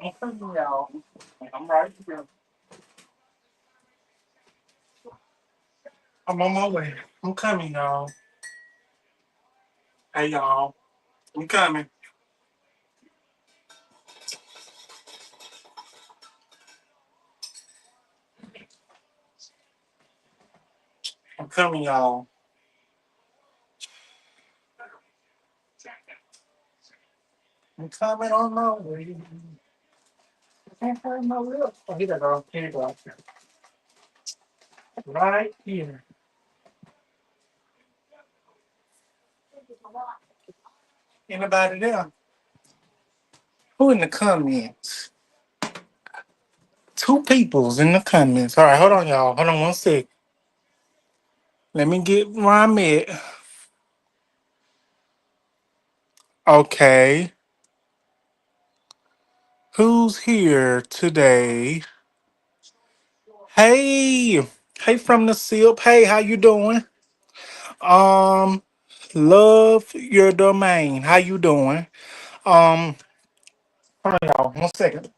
I'm coming, y'all. I'm right here. I'm on my way. I'm coming, y'all. Hey, y'all. I'm coming. I'm coming, y'all. I'm coming on my way. I can't find my lips. Oh, here they go. Here you go. Right here. Anybody there? Who in the comments? Two people's in the comments. All right, hold on, y'all. Hold on one sec. Let me get where I'm at. Okay. Who's here today? Hey. Hey from the SIP. Hey, how you doing? Um, love your domain. How you doing? Um, hold on, y'all. One second.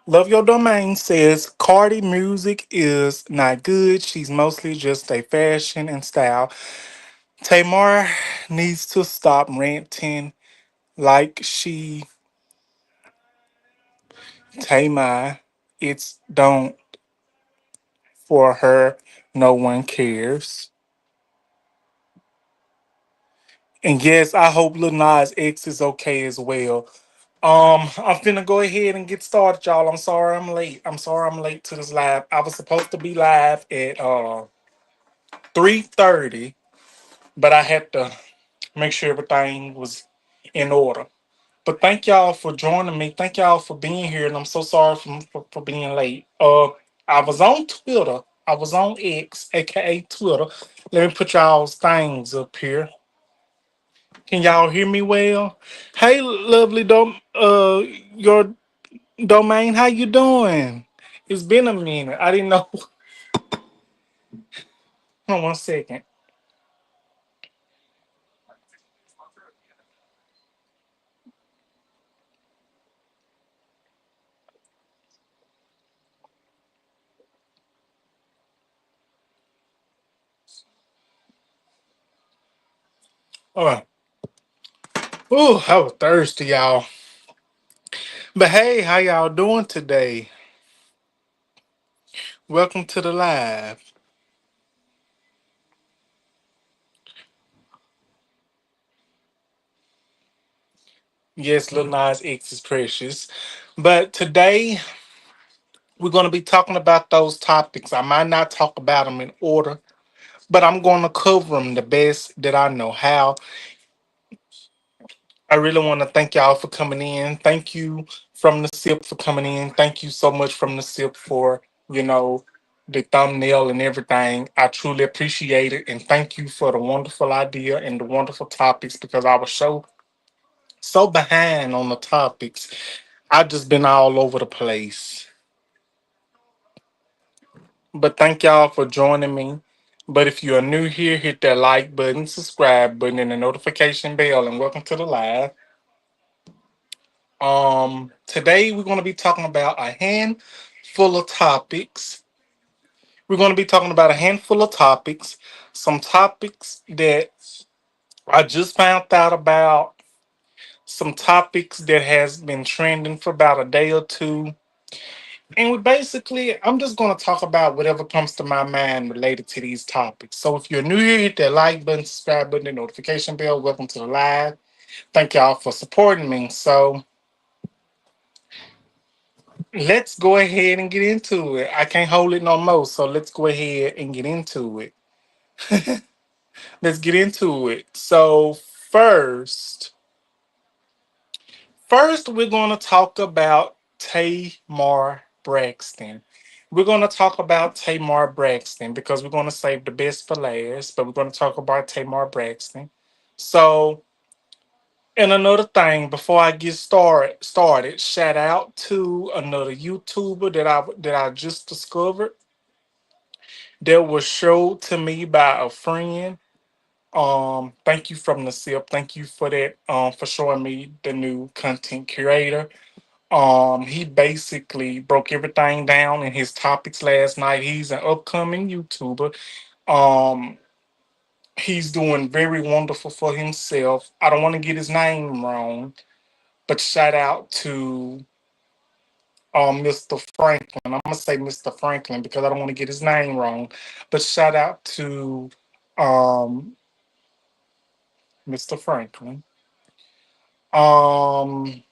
Love your domain says Cardi music is not good. She's mostly just a fashion and style. Tamar needs to stop ranting like she Tamar. It's don't for her. No one cares. And yes, I hope Lil Nas X is okay as well. I'm finna go ahead and get started, y'all. I'm sorry I'm late. I'm sorry I'm late to this live. I was supposed to be live at 3:30, but I had to make sure everything was in order. But thank y'all for joining me. Thank y'all for being here, and I'm so sorry for being late. I was on Twitter. I was on X, aka Twitter. Let me put y'all's things up here. Can y'all hear me well? Hey, lovely your domain. How you doing? It's been a minute. I didn't know. Hold on one second. Oh, ooh, I was thirsty, y'all. But hey, how y'all doing today? Welcome to the live. Yes, Lil Nas X is precious. But today we're going to be talking about those topics. I might not talk about them in order, but I'm going to cover them the best that I know how. I really want to thank y'all for coming in. Thank you from the SIP for coming in. Thank you so much from the SIP for, you know, the thumbnail and everything. I truly appreciate it. And thank you for the wonderful idea and the wonderful topics because I was so behind on the topics. I've just been all over the place. But thank y'all for joining me. But if you are new here, hit that like button, subscribe button, and the notification bell, and welcome to the live. Today we're going to be talking about a handful of topics. We're going to be talking about a handful of topics, some topics that I just found out about some topics that has been trending for about a day or two. And we basically, I'm just going to talk about whatever comes to my mind related to these topics. So if you're new here, hit that like button, subscribe button, and notification bell. Welcome to the live. Thank y'all for supporting me. So let's go ahead and get into it. I can't hold it no more. So let's go ahead and get into it. Let's get into it. So first we're going to talk about Tamar Braxton. We're going to talk about Tamar Braxton because we're going to save the best for last, but we're going to talk about Tamar Braxton. So, and another thing, before I get started, shout out to another YouTuber that I just discovered that was showed to me by a friend. Thank you from the SIP. Thank you for that. For showing me the new content curator. He basically broke everything down in his topics last night. He's an upcoming YouTuber. Um, he's doing very wonderful for himself. I don't want to get his name wrong, but shout out to Mr. Franklin. I'm gonna say Mr. Franklin because I don't want to get his name wrong. But shout out to um Mr. Franklin. Um,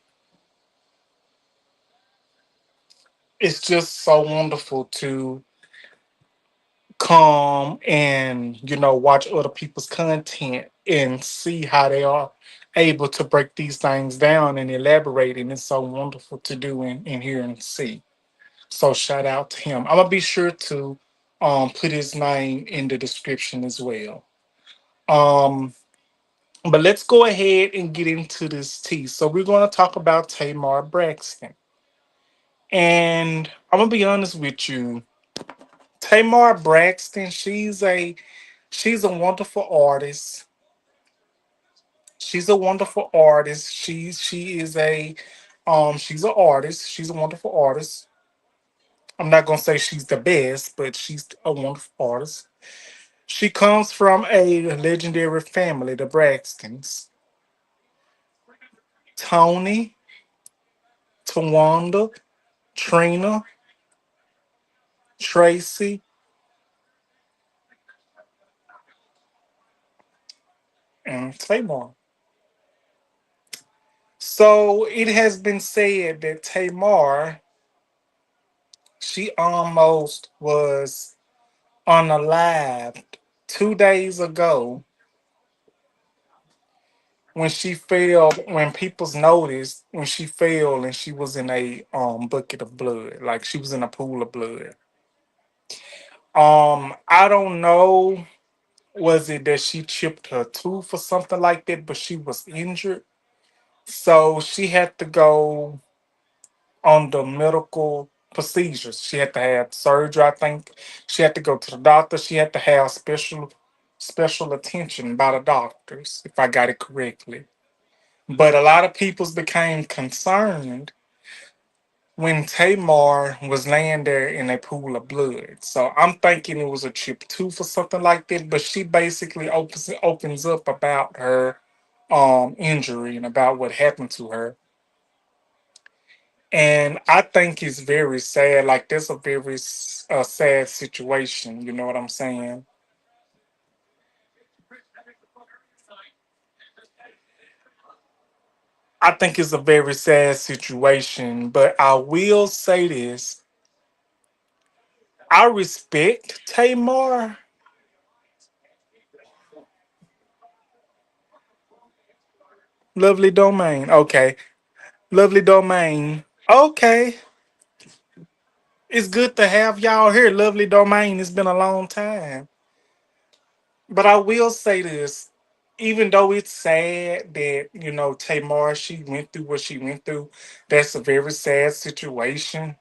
it's just so wonderful to come and watch other people's content and see how they are able to break these things down and elaborate, and it's so wonderful to do and hear and see. So shout out to him. I'm gonna be sure to put his name in the description as well. um but let's go ahead and get into this tea. So we're going to talk about Tamar Braxton, and I'm gonna be honest with you. Tamar Braxton, she's a wonderful artist. She's a wonderful artist. She's an artist. She's a wonderful artist. I'm not gonna say she's the best, but she's a wonderful artist. She comes from a legendary family, the Braxtons. Tony, Tawanda, Trina, Tracy, and Tamar. So it has been said that Tamar, she almost was unalived 2 days ago when she fell, when people's noticed when she fell and she was in a bucket of blood, like she was in a pool of blood. I don't know, was it that she chipped her tooth or something like that, but she was injured, so she had to go on the medical procedures. She had to have surgery, I think. She had to go to the doctor. She had to have special attention by the doctors, if I got it correctly. But a lot of people's became concerned when Tamar was laying there in a pool of blood. So I'm thinking it was a chip tooth or something like that. But she basically opens up about her injury and about what happened to her. And I think it's very sad. Like, that's a very sad situation. You know what I'm saying? I think it's a very sad situation. But I will say this: I respect Tamar. Lovely domain. Okay. Lovely domain. Okay. It's good to have y'all here. Lovely domain. It's been a long time. But I will say this. Even though it's sad that, Tamar, she went through what she went through, that's a very sad situation.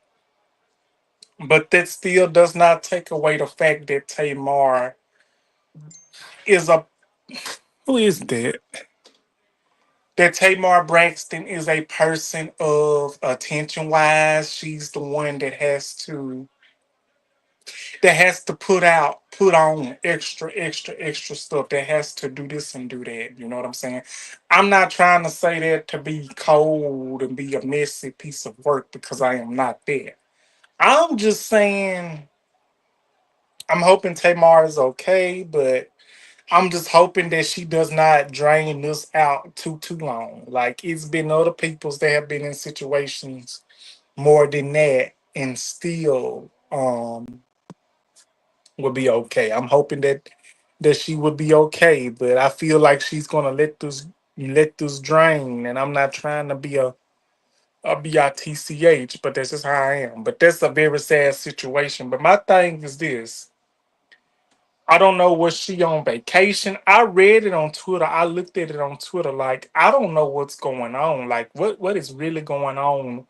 But that still does not take away the fact that Tamar is a, who is that? That Tamar Braxton is a person of attention wise. She's the one that has that has to put on extra stuff, that has to do this and do that. You know what I'm saying? I'm not trying to say that to be cold and be a messy piece of work because I am not there. I'm just saying I'm hoping Tamar is okay, but I'm just hoping that she does not drain this out too long. Like it's been other people's that have been in situations more than that and still will be okay. I'm hoping that she will be okay, but I feel like she's gonna let this drain, and I'm not trying to be a bitch, but that's just how I am. But that's a very sad situation. But my thing is this: I don't know, was she on vacation? I read it on Twitter. I looked at it on Twitter. Like I don't know what's going on. Like what is really going on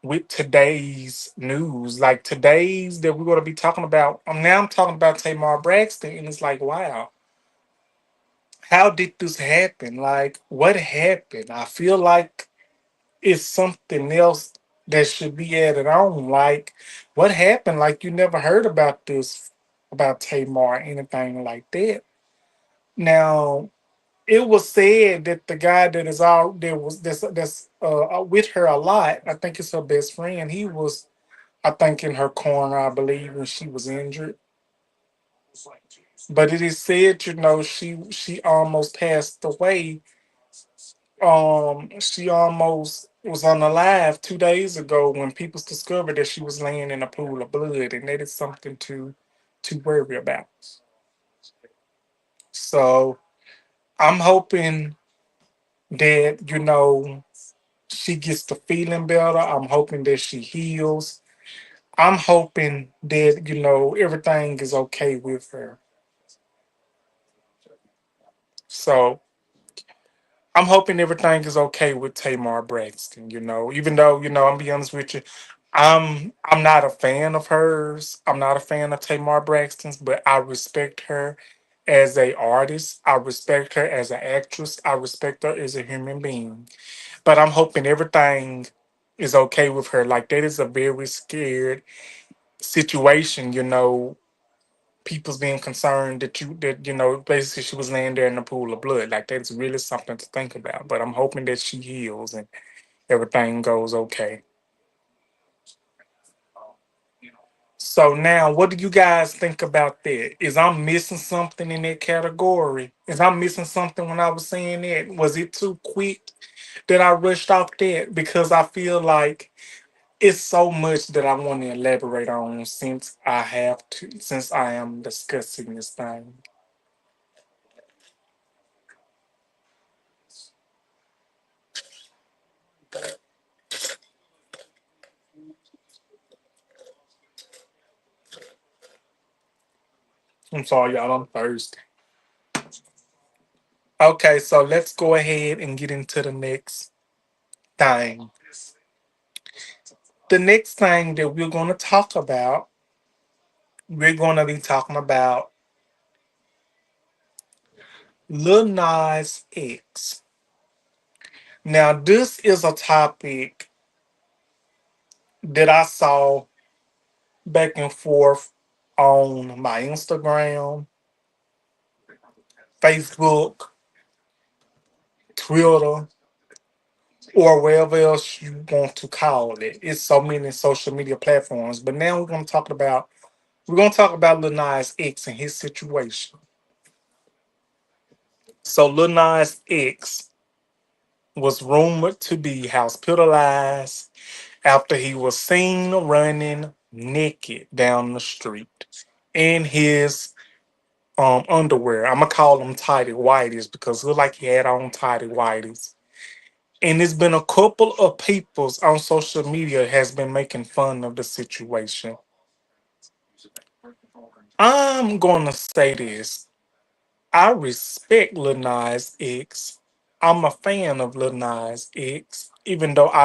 with today's news, like today's that we're going to be talking about. Now I'm talking about Tamar Braxton, and it's like, wow, how did this happen? Like, what happened? I feel like it's something else that should be added on. Like, what happened? Like, you never heard about this, about Tamar, anything like that. Now, it was said that the guy that is all that was that's with her a lot. I think it's her best friend. He was, I think, in her corner, I believe, when she was injured. But it is said, she almost passed away. She almost was unalive 2 days ago when people discovered that she was laying in a pool of blood, and that is something to worry about. So I'm hoping that she gets to feeling better. I'm hoping that she heals. I'm hoping that everything is okay with her. So I'm hoping everything is okay with Tamar Braxton. Even though I'm be honest with you, I'm not a fan of hers. I'm not a fan of Tamar Braxton's, but I respect her as a artist. I respect her as an actress. I respect her as a human being. But I'm hoping everything is okay with her. Like that is a very scared situation. People's being concerned that basically she was laying there in a pool of blood. Like that's really something to think about. But I'm hoping that she heals and everything goes okay. So now, what do you guys think about that? Is I'm missing something in that category? Is I'm missing something when I was saying that? Was it too quick that I rushed off that? Because I feel like it's so much that I want to elaborate on since I am discussing this thing. I'm sorry, y'all. I'm thirsty. Okay, so let's go ahead and get into the next thing. The next thing that we're going to be talking about Lil Nas X. Now, this is a topic that I saw back and forth on my Instagram, Facebook, Twitter, or wherever else you want to call it. It's so many social media platforms. But now we're gonna talk about Lil Nas X and his situation. So Lil Nas X was rumored to be hospitalized after he was seen running naked down the street in his underwear. I'm gonna call them tidy whities because it looked like he had on tidy whities. And there's been a couple of peoples on social media has been making fun of the situation. I'm gonna say this. I respect Lil Nas X. I'm a fan of Lil Nas X, even though I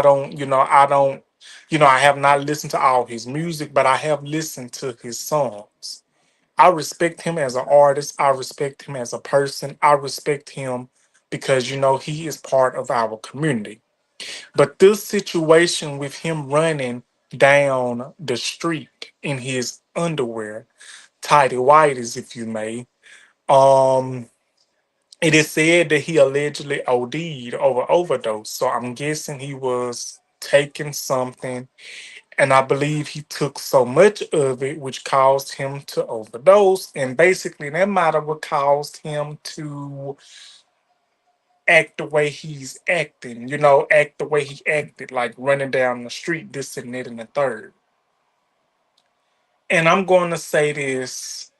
have not listened to all his music, but I have listened to his songs. I respect him as an artist. I respect him as a person. I respect him because he is part of our community. But this situation with him running down the street in his underwear, tidy whities, if you may. Um, it is said that he allegedly OD'd over overdose. So I'm guessing he was taking something, and I believe he took so much of it, which caused him to overdose. And basically, that might have what caused him to act the way he's acting, act the way he acted, like running down the street, this and that and the third. And I'm going to say this,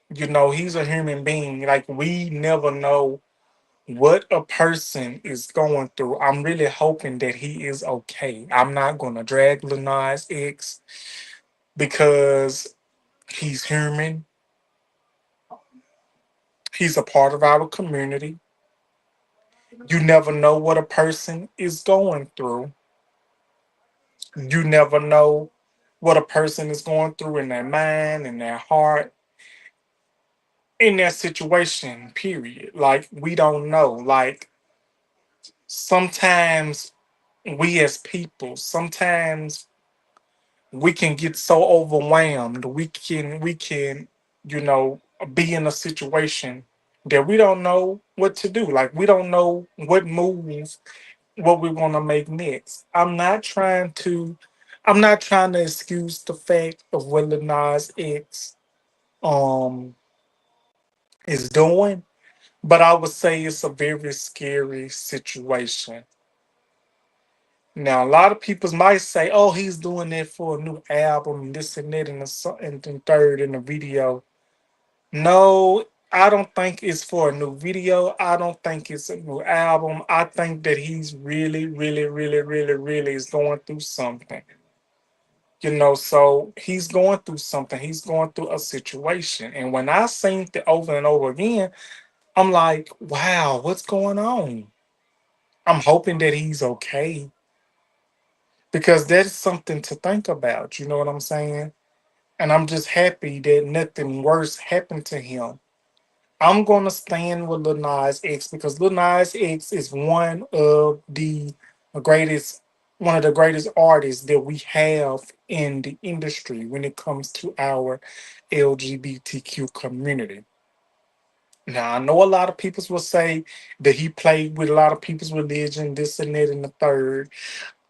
he's a human being. Like, we never know what a person is going through. I'm really hoping that he is okay. I'm not going to drag Lil Nas X because he's human. He's a part of our community. You never know what a person is going through. You never know what a person is going through in their mind, in their heart, in their situation, period. Like, we don't know. Like, sometimes we as people, sometimes we can get so overwhelmed. We can, you know, be in a situation that we don't know what to do. Like, we don't know what we want to make next. I'm not trying to excuse the fact of what Lil Nas X um is doing, but I would say it's a very scary situation. Now, a lot of people might say, "Oh, he's doing that for a new album, and this and that, and and third in the video." No, I don't think it's for a new video. I don't think it's a new album. I think that he's really, really, really, really, really is going through something. So he's going through something. He's going through a situation. And when I seen it over and over again, I'm like, wow, what's going on? I'm hoping that he's okay because that's something to think about. You know what I'm saying? And I'm just happy that nothing worse happened to him. I'm gonna stand with Lil Nas X because Lil Nas X is greatest, one of the greatest artists that we have in the industry when it comes to our LGBTQ community. Now I know a lot of people will say that he played with a lot of people's religion, this and that and the third.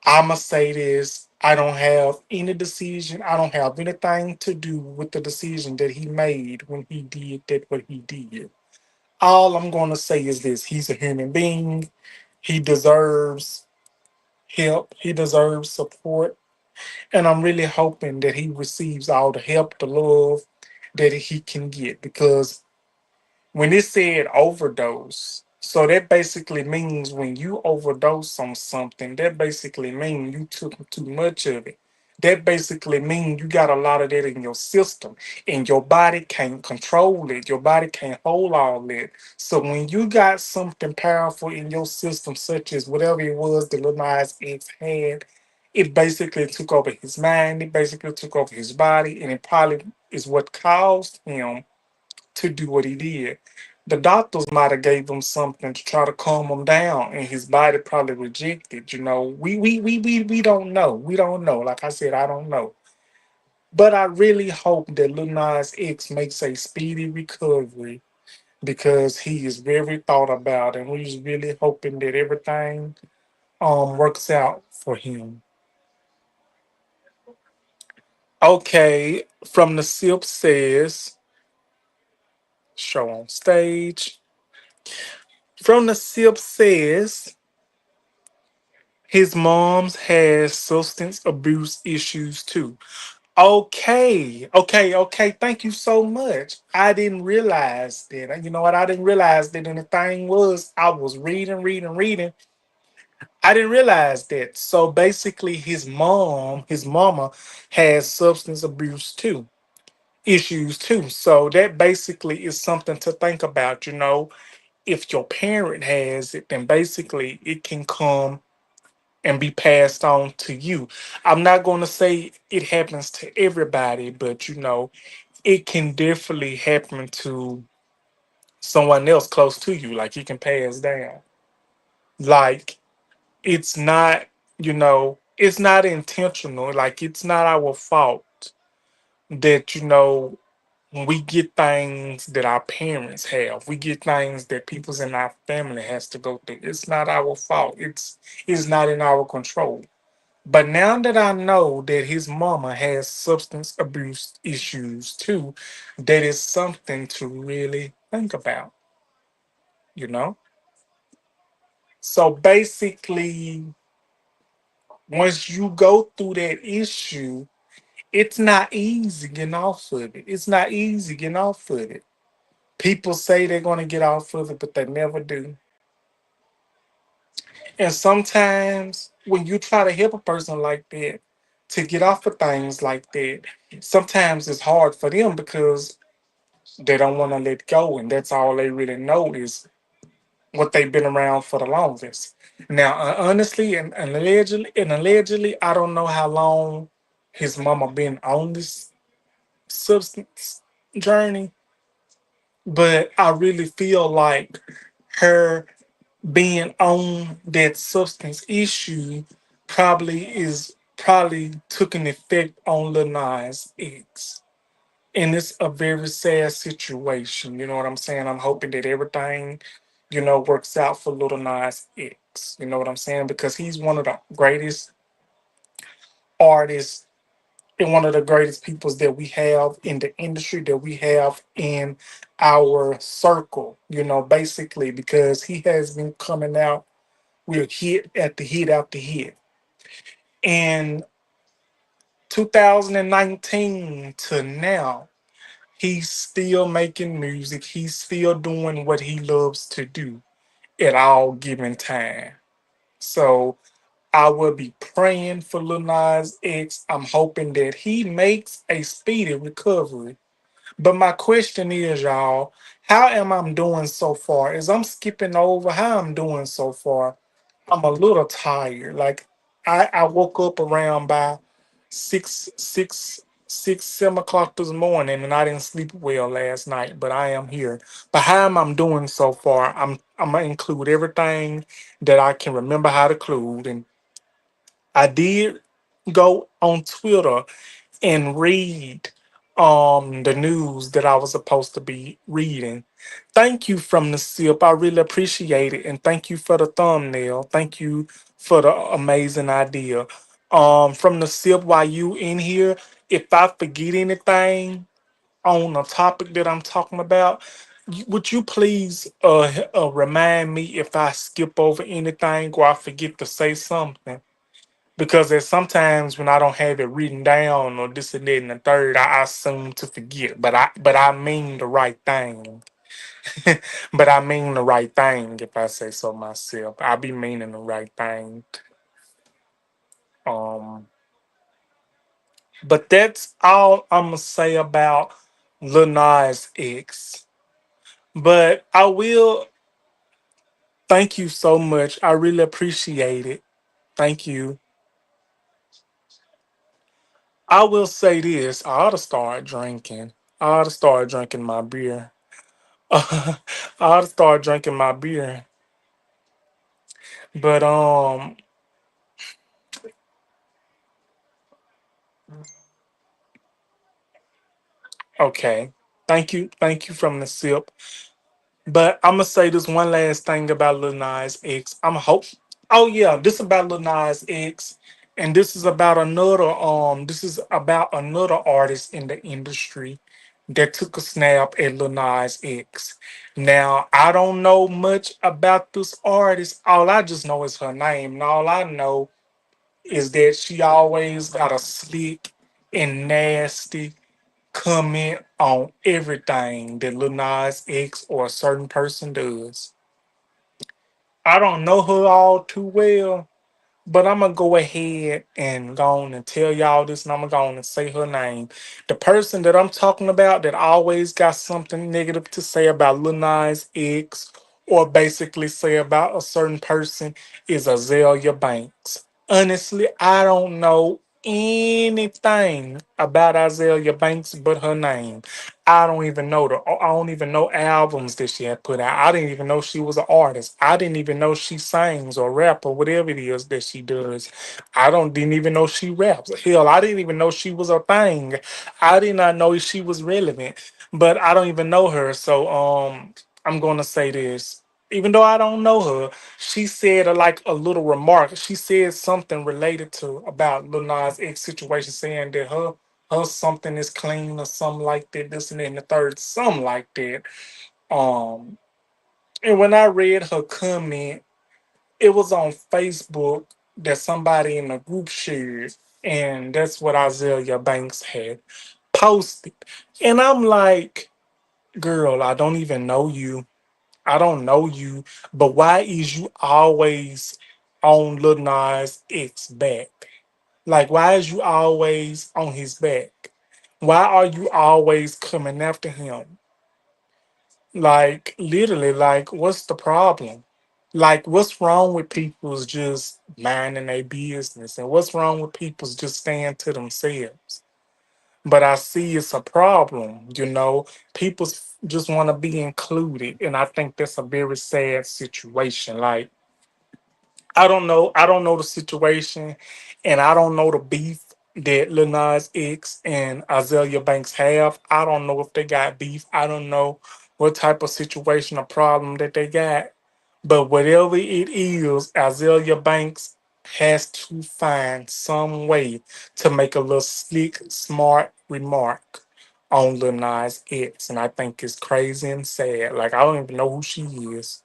I'ma say this. I don't have any decision. I don't have anything to do with the decision that he made when he did that what he did. All I'm going to say is this: he's a human being. He deserves help. He deserves support. And I'm really hoping that he receives all the help, the love that he can get. Because when it said overdose, so that basically means when you overdose on something, that basically means you took too much of it. That basically means you got a lot of that in your system and your body can't control it. Your body can't hold all that. So when you got something powerful in your system, such as whatever it was that Lil Nas X had, it basically took over his mind. It basically took over his body, and it probably is what caused him to do what he did. The doctors might have gave him something to try to calm him down, and his body probably rejected. We don't know. We don't know. Like I said, I don't know. But I really hope that Lil Nas X makes a speedy recovery because he is very thought about, and we're just really hoping that everything works out for him. Okay, from the SIP says show on stage. From the SIP says his mom's has substance abuse issues too. Okay, okay, okay. Thank you so much. I didn't realize that. You know what? I didn't realize that. And the thing was, I was reading, reading, reading. I didn't realize that. So basically, his mama, has substance abuse too, issues too. So that basically is something to think about. If your parent has it, then basically it can come and be passed on to you. I'm not going to say it happens to everybody, but it can definitely happen to someone else close to you. Like, it can pass down. Like, it's not, it's not intentional. Like, it's not our fault that, when we get things that our parents have, we get things that people's in our family has to go through. It's not our fault. It's not in our control. But now that I know that his mama has substance abuse issues too, that is something to really think about, you know? So basically, once you go through that issue, it's not easy getting off of it. It's not easy getting off of it. People say they're going to get off of it, but they never do. And sometimes when you try to help a person like that to get off of things like that, sometimes it's hard for them because they don't want to let go. And that's all they really know is what they've been around for the longest. Now, honestly and allegedly, I don't know how long his mama been on this substance journey, but I really feel like her being on that substance issue probably took an effect on Lil Nas X. And it's a very sad situation. You know what I'm saying? I'm hoping that everything, works out for Lil Nas X. You know what I'm saying? Because he's one of the greatest artists and one of the greatest peoples that we have in the industry, that we have in our circle, basically, because he has been coming out with hit after hit after hit. And 2019 to now, he's still making music. He's still doing what he loves to do at all given time. So I will be praying for Lil Nas X. I'm hoping that he makes a speedy recovery. But my question is, y'all, how am I doing so far? As I'm skipping over how I'm doing so far, I'm a little tired. Like I woke up around by 7 o'clock this morning, and I didn't sleep well last night. But I am here. But how am I doing so far? I'm gonna include everything that I can remember how to include, and I did go on Twitter and read the news that I was supposed to be reading. Thank you from the SIP. I really appreciate it. And thank you for the thumbnail. Thank you for the amazing idea. From the SIP, while you in here, if I forget anything on the topic that I'm talking about, would you please remind me if I skip over anything or I forget to say something? Because there's sometimes when I don't have it written down or this and that and the third, I assume to forget. But I mean the right thing. But I mean the right thing if I say so myself. I be meaning the right thing. Um but that's all I'm gonna say about Lil Nas X. But I will thank you so much. I really appreciate it. Thank you. I will say this. I ought to start drinking. I ought to start drinking my beer. I ought to start drinking my beer. But okay. Thank you from the sip. But I'm gonna say this one last thing about Lil Nas X. I'm hope. Oh yeah, this about Lil Nas X, and this is about another artist in the industry that took a snap at Lil Nas X. Now I don't know much about this artist. All I just know is her name, and all I know is that she always got a slick and nasty comment on everything that Lil Nas X or a certain person does. I don't know her all too well, but I'm gonna go ahead and go on and tell y'all this, and I'm gonna go on and say her name. The person that I'm talking about that always got something negative to say about Lil Nas X or basically say about a certain person is Azalea Banks. Honestly, I don't know anything about Azalea Banks but her name. I don't even know I don't even know albums that she had put out. I didn't even know she was an artist. I didn't even know she sings or rap or whatever it is that she does. I don't didn't even know she raps. Hell, I didn't even know she was a thing. I did not know she was relevant. But I don't even know her. So I'm gonna say this. Even though I don't know her, she said like a little remark. She said something related to about Lil Nas X situation, saying that her something is clean or something like that, this and that and the third, something like that. Um, and when I read her comment, it was on Facebook that somebody in the group shared, and that's what Azalea Banks had posted. And I'm like, girl, I don't even know you. I don't know you, but why is you always on Lil Nas X back? Like, why is you always on his back? Why are you always coming after him? Like, literally, like, what's the problem? Like, what's wrong with people's just minding their business? And what's wrong with people's just staying to themselves? But I see it's a problem, you know. People just want to be included. And I think that's a very sad situation. Like, I don't know the situation, and I don't know the beef that Lil Nas X and Azalea Banks have. I don't know if they got beef. I don't know what type of situation or problem that they got. But whatever it is, Azalea Banks has to find some way to make a little slick, smart remark on Lil Nas X. And I think it's crazy and sad. Like, I don't even know who she is.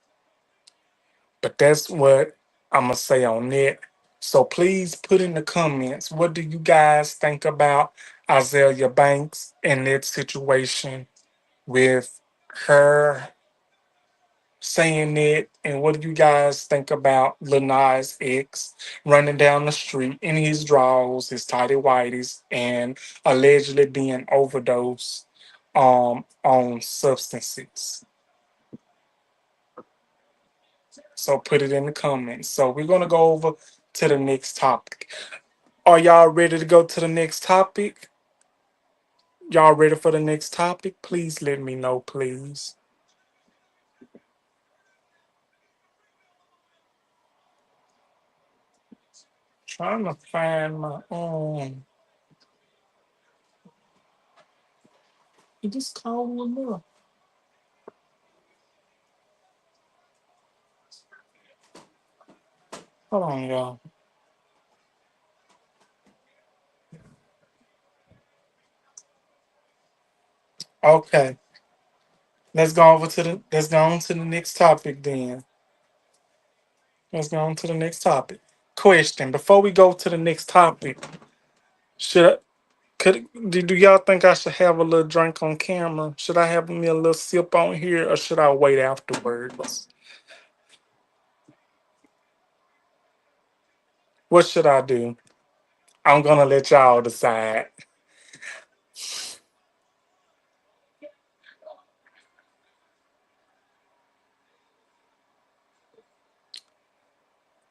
But that's what I'm gonna say on that. So please put in the comments, what do you guys think about Azalea Banks and that situation with her saying that, and what do you guys think about Lil Nas X running down the street in his drawers, his tidy whities, and allegedly being overdosed on substances? So put it in the comments. So we're gonna go over to the next topic. Are y'all ready to go to the next topic? Y'all ready for the next topic? Please let me know, please. Trying to find my you just called me up. Hold on, y'all. Okay. Let's go on to the next topic then. Let's go on to the next topic. Question. Before we go to the next topic, should I could do y'all think I should have a little drink on camera? Should I have me a little sip on here or should I wait afterwards? What should I do? I'm gonna let y'all decide.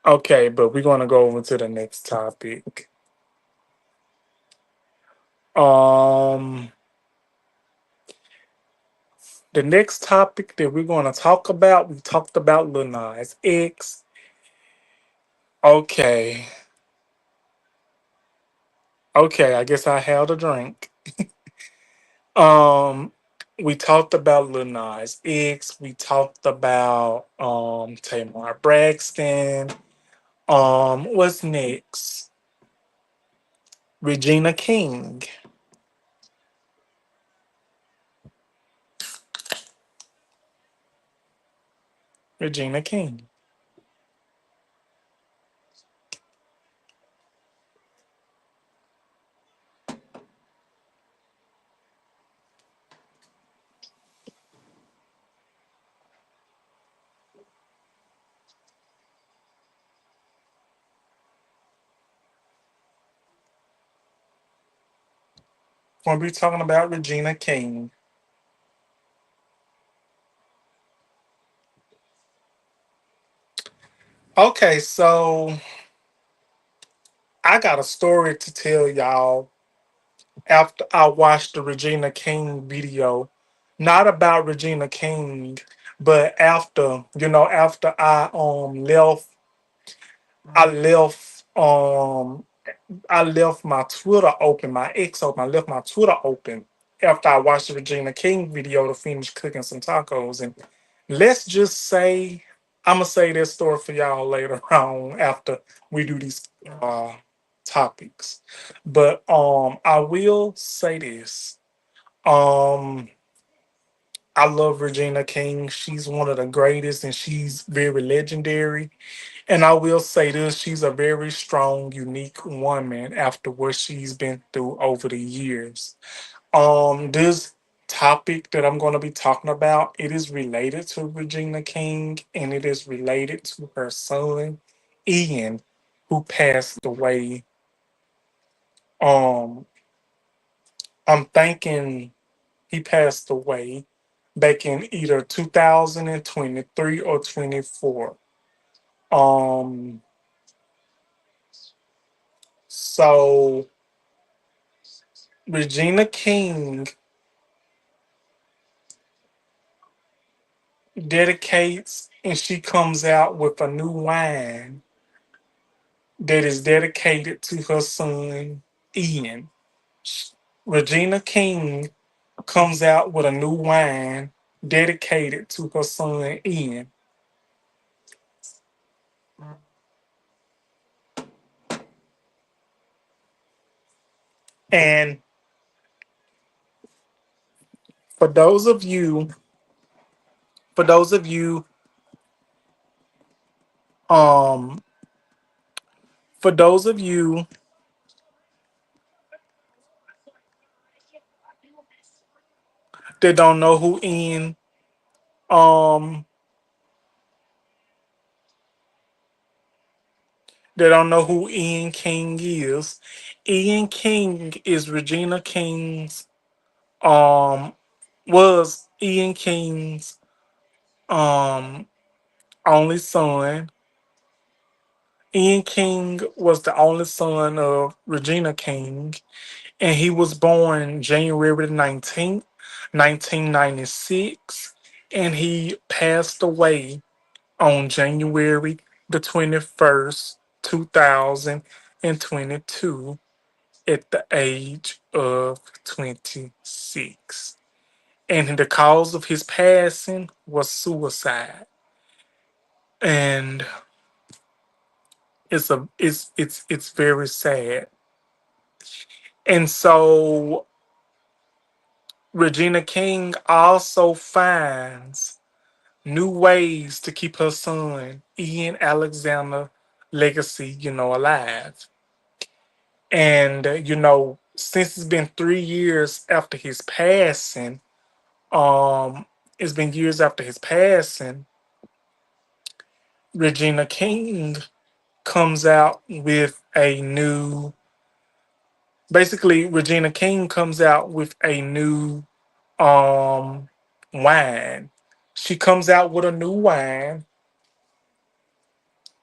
Okay, but we're gonna go over to the next topic. Um, the next topic that we're gonna talk about, we talked about Lil Nas X. Okay, okay, I guess I held a drink. Um, we talked about Lil Nas X. We talked about Tamar Braxton. What's next? Regina King. Regina King. We'll be talking about Regina King. Okay, so I got a story to tell y'all after I watched the Regina King video. Not about Regina King, but after, after I left I left my Twitter open, my ex open. I left my Twitter open after I watched the Regina King video to finish cooking some tacos. And let's just say, I'm gonna say this story for y'all later on after we do these topics. But I will say this. Um, I love Regina King. She's one of the greatest, and she's very legendary. And I will say this, she's a very strong, unique woman after what she's been through over the years. This topic that I'm going to be talking about, it is related to Regina King and it is related to her son, Ian, who passed away. Um, I'm thinking he passed away back in either 2023 or 24. Um, so Regina King dedicates and she comes out with a new wine that is dedicated to her son Ian. Regina King comes out with a new wine dedicated to her son Ian. And for those of you, for those of you, um, for those of you that don't know who um, Ian King is, Ian King is Regina King's um was Ian King's um only son. Ian King was the only son of Regina King, and he was born January 19th, 1996, and he passed away on January the 21st, 2022, at the age of 26. And the cause of his passing was suicide. And it's very sad. And so Regina King also finds new ways to keep her son Ian Alexander legacy, alive. And since it's been 3 years after his passing, um, it's been years after his passing, Regina King comes out with a new basically Regina King comes out with a new um wine. She comes out with a new wine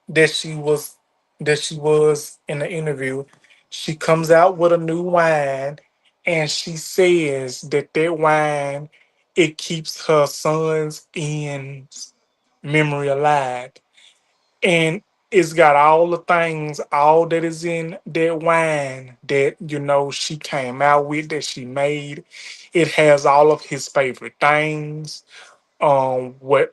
that she was in the interview. She comes out with a new wine and she says that wine, it keeps her son's in memory alive. And it's got all the things, all that is in that wine that she came out with, that she made. It has all of his favorite things. What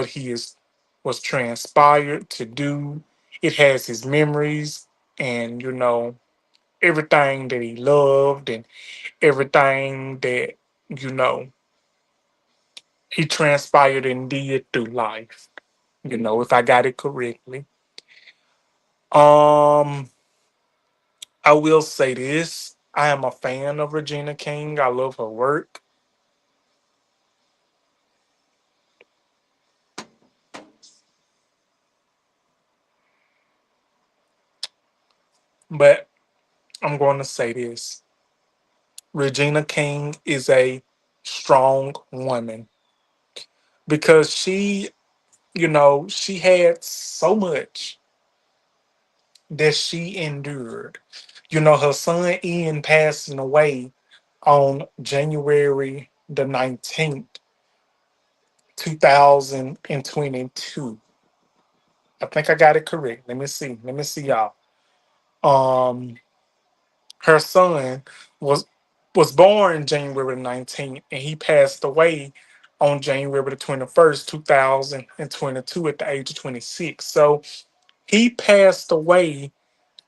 he is was transpired to do. It has his memories and everything that he loved and everything that you know he transpired and did through life. If I got it correctly. Um, I will say this. I am a fan of Regina King. I love her work. But I'm going to say this. Regina King is a strong woman because she had so much. that she endured. You know, her son Ian passing away on January the 19th, 2022. I think I got it correct. Let me see. Let me see y'all. Um her son was was born January 19th and he passed away on January the 21st, 2022 at the age of 26. So he passed away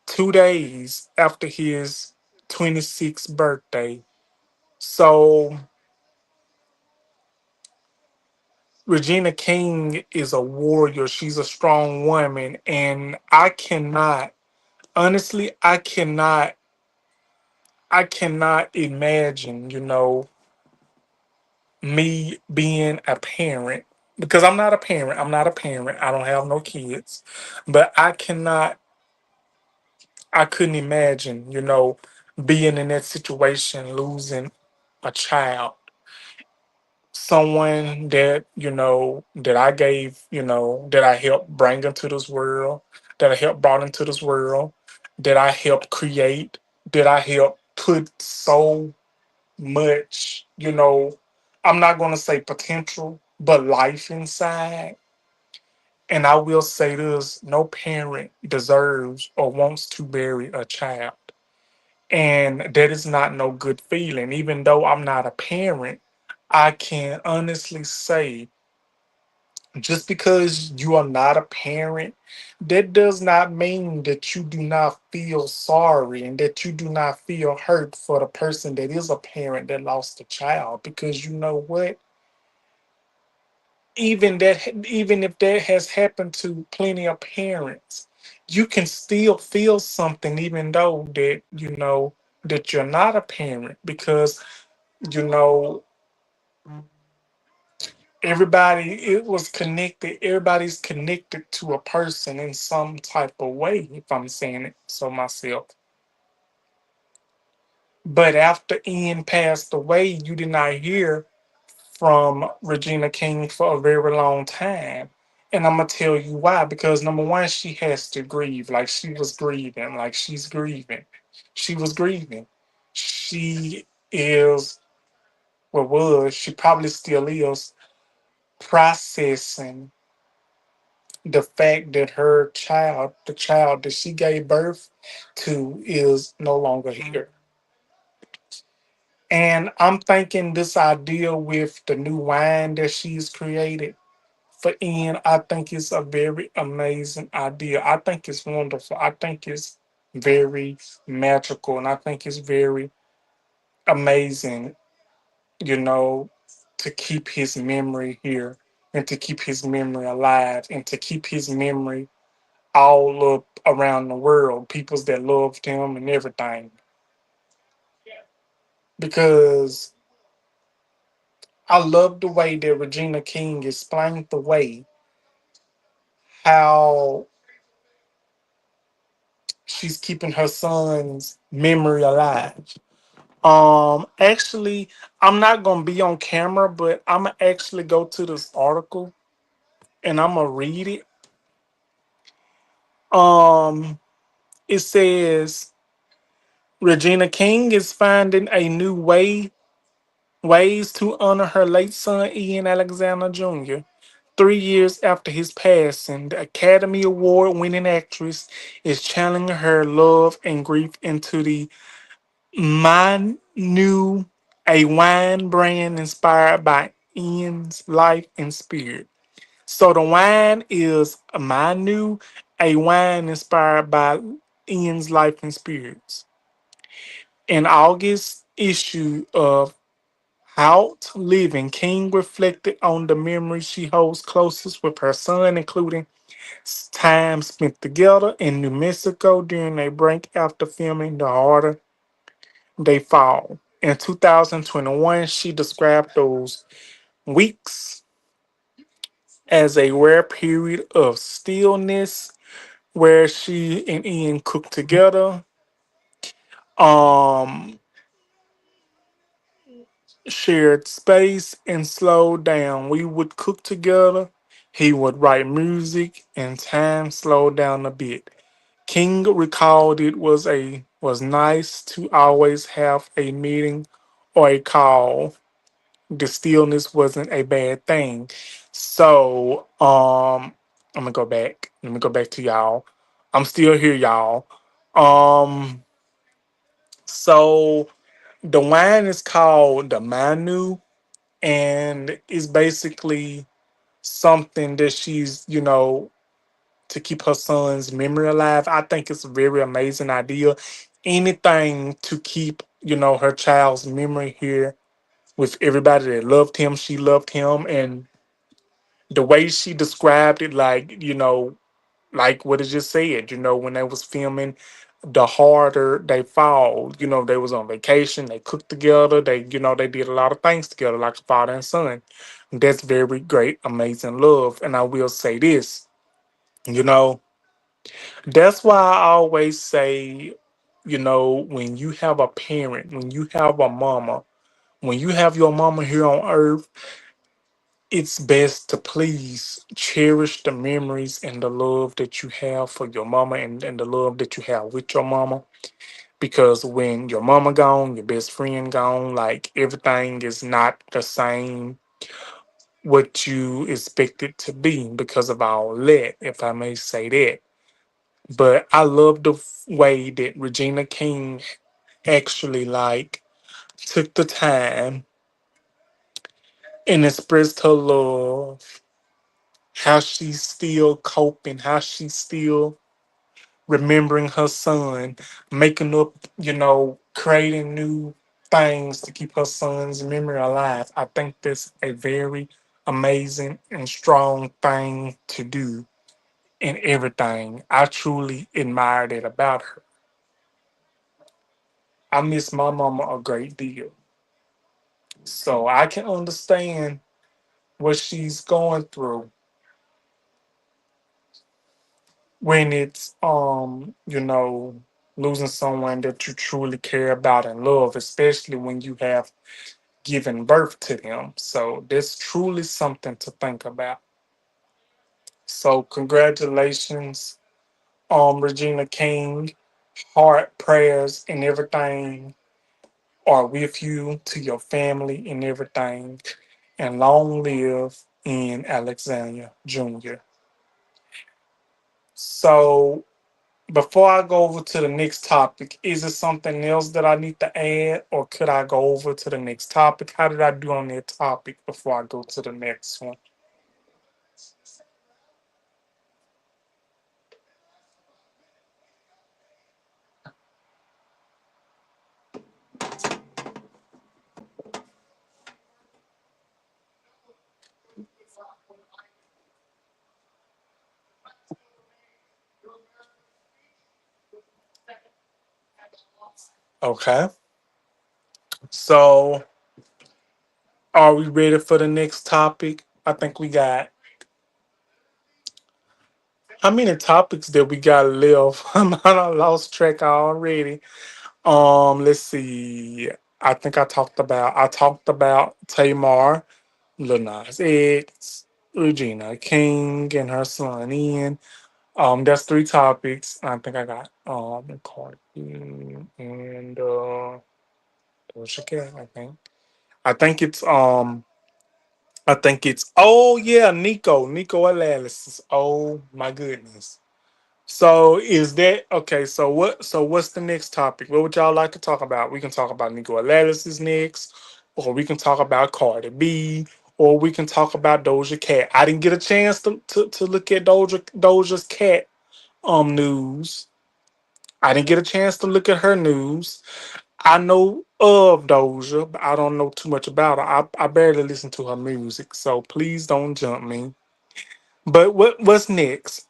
2 days after his 26th birthday. So Regina King is a warrior. She's a strong woman. And honestly, I cannot imagine, me being a parent because I'm not a parent. I'm not a parent. I don't have no kids. But I couldn't imagine, being in that situation, losing a child, someone that I gave, that I helped bring into this world, that I helped brought into this world, that I helped create, that I helped put so much, I'm not going to say potential, but life inside. And I will say this, no parent deserves or wants to bury a child. And that is not no good feeling. Even though I'm not a parent, I can honestly say just because you are not a parent, that does not mean that you do not feel sorry and that you do not feel hurt for the person that is a parent that lost a child. Because you know what? Even if that has happened to plenty of parents, you can still feel something even though that you're not a parent because you know everybody's connected to a person in some type of way, if I'm saying it so myself. But after Ian passed away, you did not hear from Regina King for a very long time. And I'm gonna tell you why. Because number one, she has to grieve. Like she was grieving. Like she's grieving. She was grieving. She is she probably still is processing the fact that the child that she gave birth to, is no longer here. And I'm thinking this idea with the new wine that she's created for Ian, I think it's a very amazing idea. I think it's wonderful. I think it's very magical and I think it's very amazing, you know, to keep his memory here and to keep his memory alive and to keep his memory all up around the world, peoples that loved him and everything. Because I love the way that Regina King explained the way how she's keeping her son's memory alive. Actually, I'm not gonna be on camera, but I'm gonna actually go to this article and I'm gonna read it. Um, it says Regina King is finding a new ways to honor her late son Ian Alexander Jr. 3 years after his passing, the Academy Award winning actress is channeling her love and grief into the My New, a wine brand inspired by Ian's life and spirit. So the wine is My New, a wine inspired by Ian's life and spirits. In August issue of Out Living, King reflected on the memories she holds closest with her son, including time spent together in New Mexico during a break after filming The Harder They Fall. In 2021, she described those weeks as a rare period of stillness where she and Ian cooked together, um, shared space, and slowed down. We would cook together. He would write music, and time slowed down a bit. King recalled it was nice to always have a meeting or a call. The stillness wasn't a bad thing. So I'm gonna go back. Let me go back to y'all. I'm still here, y'all. Um so the wine is called the Manu, and it's basically something that she's, to keep her son's memory alive. I think it's a very amazing idea. Anything to keep, her child's memory here with everybody that loved him. She loved him. And the way she described it, like, like what it just said, when they was filming, the harder they fall, they was on vacation, they cooked together, they did a lot of things together, like a father and son. That's very great, amazing love. And I will say this, you know, that's why I always say, when you have a parent, when you have a mama, when you have your mama here on earth, it's best to please cherish the memories and the love that you have for your mama, and the love that you have with your mama. Because when your mama gone, your best friend gone, like everything is not the same what you expect it to be because of all that, if I may say that. But I love the way that Regina King actually like took the time and expressed her love, how she's still coping, how she's still remembering her son, making up, creating new things to keep her son's memory alive. I think that's a very amazing and strong thing to do in everything. I truly admire that about her. I miss my mama a great deal. So I can understand what she's going through when it's losing someone that you truly care about and love, especially when you have given birth to them. So that's truly something to think about. So congratulations, Regina King. Heart prayers and everything are with you, to your family and everything. And long live in Alexander Jr. So before I go over to the next topic, is it something else that I need to add, or could I go over to the next topic? How did I do on that topic before I go to the next one? Okay. So are we ready for the next topic? I think we got, how many topics that we got left? I lost track already. Let's see. I talked about Tamar, Lil Nas X, Regina King, and her son Ian. That's three topics. I think I got Cardi and Doja Cat, I think. I think it's oh yeah, Nico Alalis. Oh my goodness. So is that okay? So what's the next topic? What would y'all like to talk about? We can talk about Nico Alalis next, or we can talk about Cardi B, or we can talk about Doja Cat. I didn't get a chance to look at Doja's cat news. I didn't get a chance to look at her news. I know of Doja, but I don't know too much about her. I barely listen to her music, so please don't jump me. But what's next?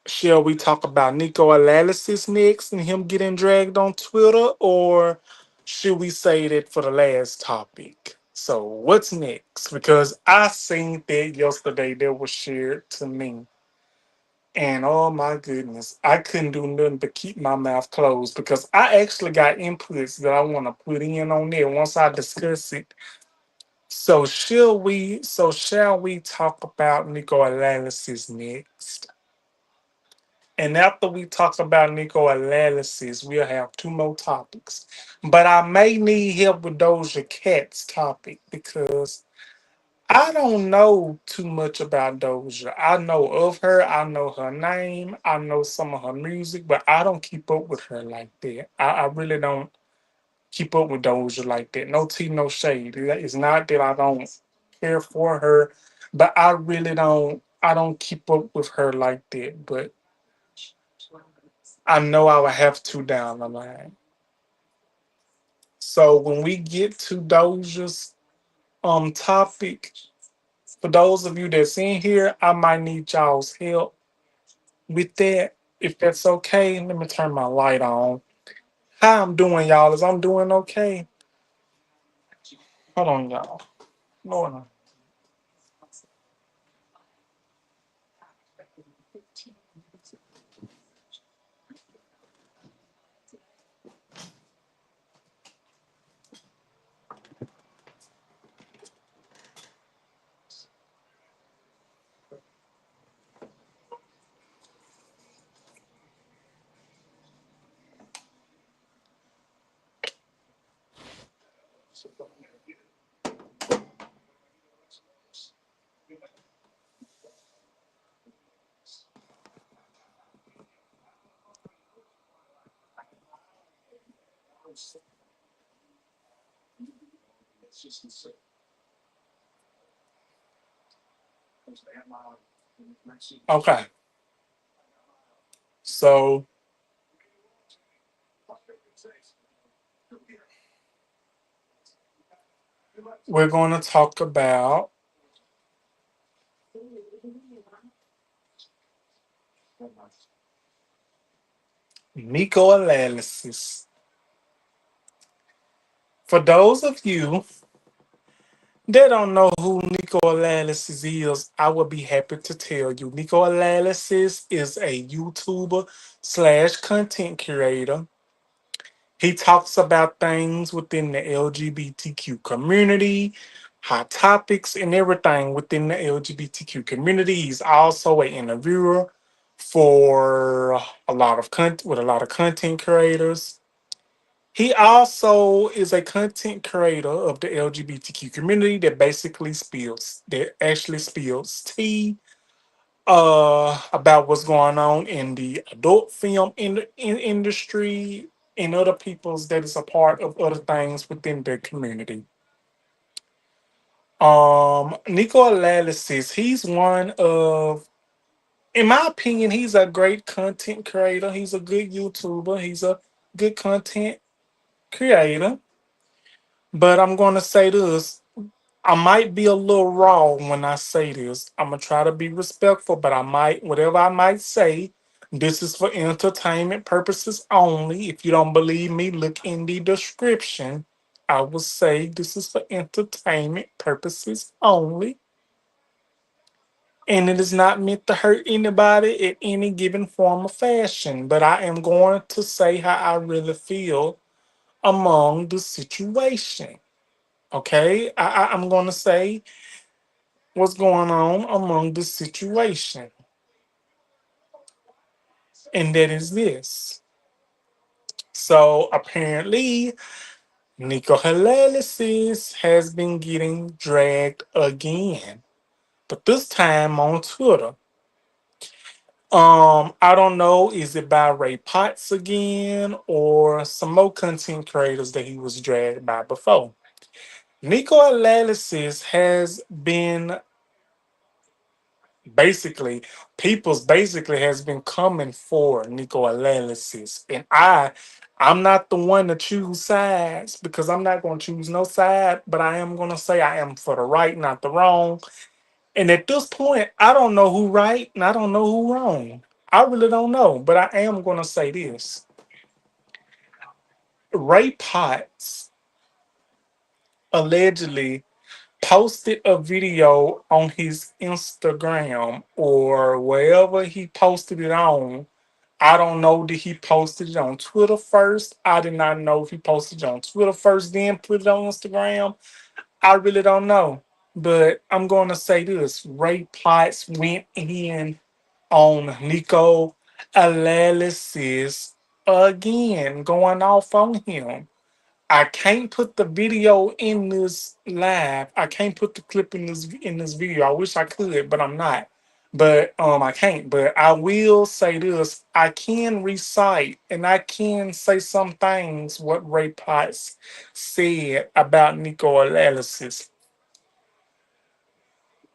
Shall we talk about Nico Alalis next and him getting dragged on Twitter, or should we say that for the last topic? So what's next? Because I seen that yesterday that was shared to me. And oh my goodness, I couldn't do nothing but keep my mouth closed because I actually got inputs that I want to put in on there once I discuss it. So shall we talk about Nico Alalis next? And after we talk about Nico analysis, we'll have two more topics. But I may need help with Doja Cat's topic because I don't know too much about Doja. I know of her, I know her name, I know some of her music, but I don't keep up with her like that. I really don't keep up with Doja like that. No tea, no shade. It's not that I don't care for her, but I really don't. I don't keep up with her like that. But I know I will have to down the line. So when we get to Doja's topic, for those of you that's in here, I might need y'all's help with that. If that's okay, let me turn my light on. How I'm doing, y'all? Is I'm doing okay? Hold on, y'all. Lord. Okay, so we're going to talk about Nico analysis. For those of you that don't know who Nico analysis is, I would be happy to tell you. Nico analysis is a YouTuber slash content creator. He talks about things within the LGBTQ community, hot topics, and everything within the LGBTQ community. He's also an interviewer for a lot of with a lot of content creators. He also is a content creator of the LGBTQ community that actually spills tea about what's going on in the adult film industry and other people's that is a part of other things within the community. Nico Alalis, he's one of, in my opinion, he's a great content creator. He's a good YouTuber. He's a good content creator. But I'm going to say this. I might be a little raw when I say this. I'm gonna try to be respectful, but whatever I might say, this is for entertainment purposes only. If you don't believe me, look in the description. I will say this is for entertainment purposes only, and it is not meant to hurt anybody in any given form or fashion. But I am going to say how I really feel among the situation. Okay, I'm going to say what's going on among the situation. And that is this. So apparently, Nico Halalis has been getting dragged again, but this time on Twitter. I don't know, is it by Ray Potts again or some more content creators that he was dragged by before? Nico Halalis has been basically people's basically has been coming for Nico analysis, and I'm not the one to choose sides because I'm not going to choose no side, but I am going to say I am for the right, not the wrong. And at this point, I don't know who right and I don't know who wrong. I really don't know, but I am going to say this. Ray Potts allegedly posted a video on his Instagram or wherever he posted it on. I don't know, did he posted it on Twitter first? I did not know if he posted it on Twitter first, then put it on Instagram. I really don't know. But I'm going to say this. Ray Potts went in on Nico analysis again going off on him. I can't put the video in this live. I can't put the clip in this video. I wish I could, but I'm not. But I can't. But I will say this: I can recite and I can say some things what Ray Potts said about Nico analysis.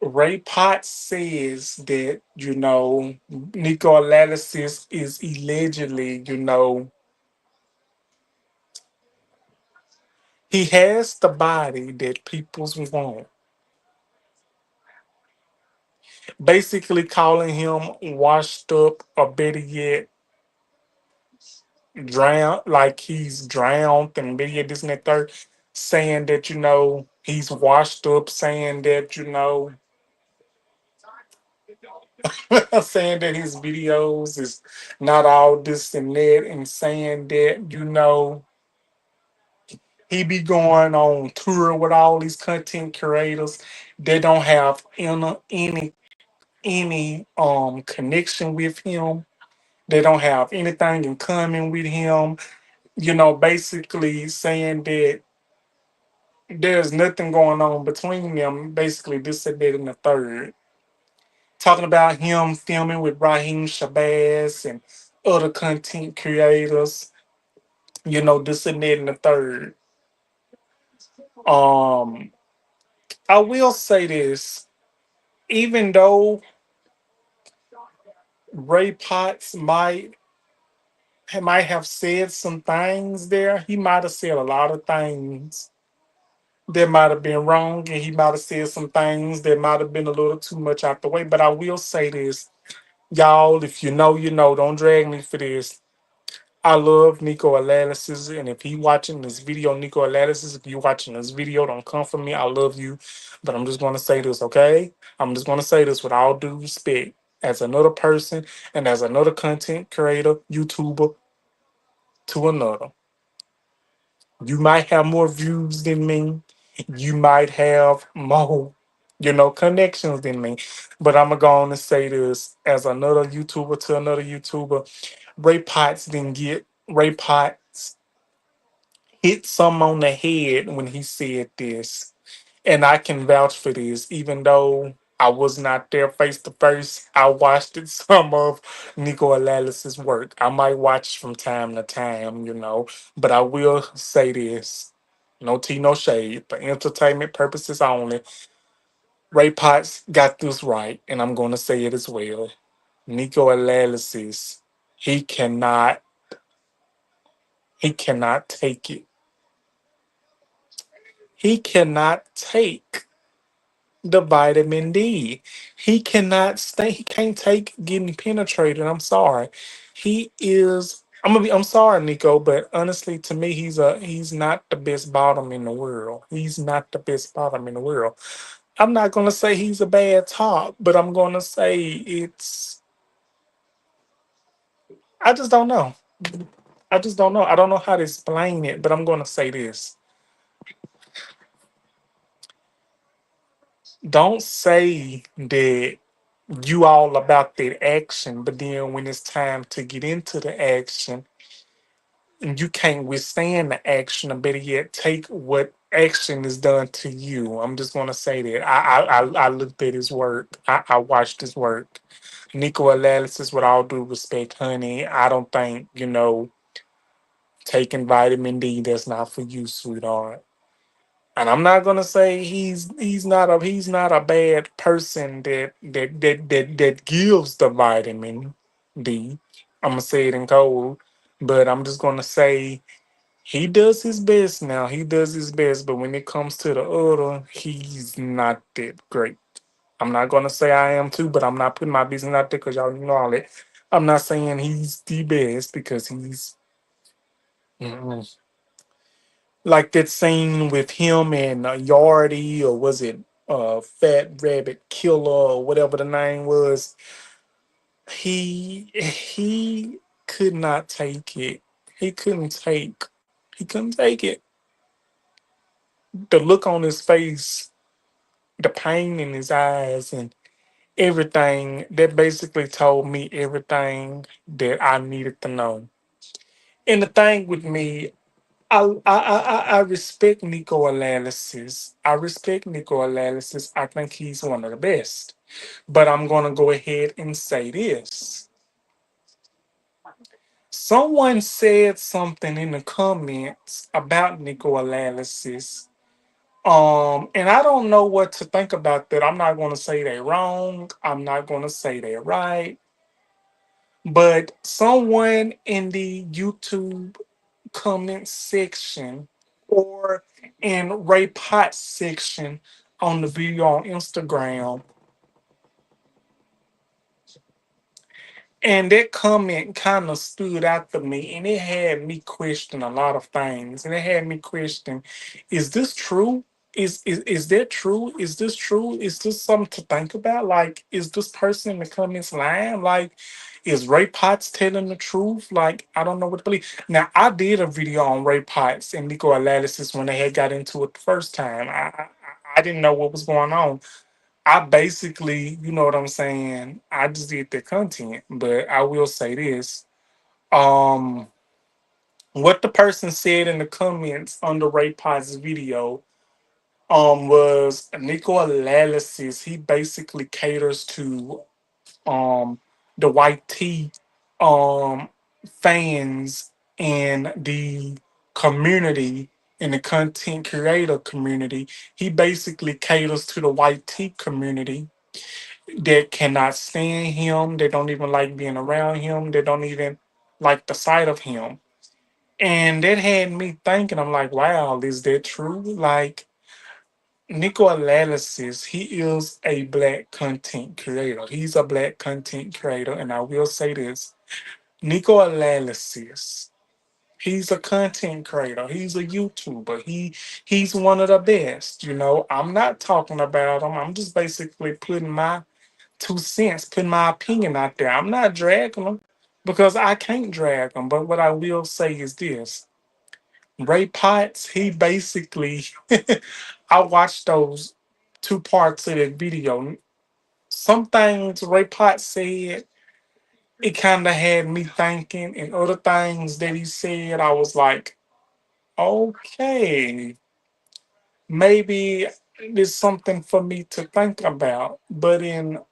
Ray Potts says that Nico analysis is allegedly he has the body that people's want, basically calling him washed up, or better yet, drowned, like he's drowned, and better yet, this and that third, saying that, he's washed up, saying that, saying that his videos is not all this and that, and saying that, he be going on tour with all these content creators that don't have any connection with him. They don't have anything in common with him. Basically saying that there's nothing going on between them. Basically, this and that and the third. Talking about him filming with Raheem Shabazz and other content creators. This and that and the third. Um, I will say this. Even though Ray Potts might have said some things there, he might have said a lot of things that might have been wrong, and he might have said some things that might have been a little too much out the way. But I will say this, y'all, if you know, you know, don't drag me for this. I love Nico Analysis, and if he watching this video, Nico Analysis, if you watching this video, don't come for me. I love you, but I'm just gonna say this, okay? I'm just gonna say this with all due respect, as another person and as another content creator, YouTuber to another. You might have more views than me. You might have more, connections than me. But I'm gonna go on and say this as another YouTuber to another YouTuber. Ray Potts hit some on the head when he said this. And I can vouch for this, even though I was not there face to face. I watched it, some of Nico Alalis' work. I might watch from time to time, but I will say this. No tea, no shade. For entertainment purposes only, Ray Potts got this right, and I'm going to say it as well. Nico Alalis, he cannot, he cannot take it. He cannot take the vitamin D. He cannot stay. He can't take getting penetrated. I'm sorry. He is. I'm sorry, Nico, but honestly, to me, he's not the best bottom in the world. He's not the best bottom in the world. I'm not gonna say he's a bad top, but I'm gonna say it's. I just don't know. I just don't know. I don't know how to explain it, but I'm gonna say this. Don't say that you all about that action, but then when it's time to get into the action, and you can't withstand the action, or better yet, take what action is done to you. I'm just gonna say that. I looked at his work. I watched his work. Nico Analysis, with all due respect, honey, I don't think, taking vitamin D, that's not for you, sweetheart. And I'm not gonna say he's not a bad person that gives the vitamin D. I'm gonna say it in code, but I'm just gonna say he does his best now. He does his best, but when it comes to the other, he's not that great. I'm not gonna say I am too, but I'm not putting my business out there because y'all know all that. I'm not saying he's the best because he's. Mm-mm. Like that scene with him and Yardy, or was it Fat Rabbit Killer, or whatever the name was. He could not take it. He couldn't take. He couldn't take it. The look on his face, the pain in his eyes, and everything that basically told me everything that I needed to know. And the thing with me, I respect Nico analysis. I respect Nico analysis. I think he's one of the best. But I'm gonna go ahead and say this. Someone said something in the comments about Nico analysis. And I don't know what to think about that. I'm not gonna say they're wrong. I'm not gonna say they're right. But someone in the YouTube comment section or in Ray Potts section on the video on Instagram, and that comment kind of stood out to me, and it had me question a lot of things. And it had me question, is this true? Is that true? Is this true? Is this something to think about? Like, is this person in the comments lying? Like, is Ray Potts telling the truth? Like, I don't know what to believe. Now, I did a video on Ray Potts and Nico Analysis when they had got into it the first time. I didn't know what was going on. I basically, you know what I'm saying, I just did the content, but I will say this. Um, what the person said in the comments under Ray Potts' video was Nico Analysis. He basically caters to the white tea um fans and the community in the content creator community. He basically caters to the white tea community that cannot stand him. They don't even like being around him. They don't even like the sight of him. And that had me thinking, I'm like, wow, is that true? Like, Nico Analysis, he is a black content creator. He's a black content creator. And I will say this, Nico Analysis, he's a content creator. He's a YouTuber. He's one of the best. You know, I'm not talking about him. I'm just basically putting my 2 cents, putting my opinion out there. I'm not dragging them because I can't drag them. But what I will say is this: Ray Potts, he basically, I watched those 2 parts of that video. Some things Ray Potts said, it kind of had me thinking, and other things that he said, I was like, okay, maybe there's something for me to think about. But in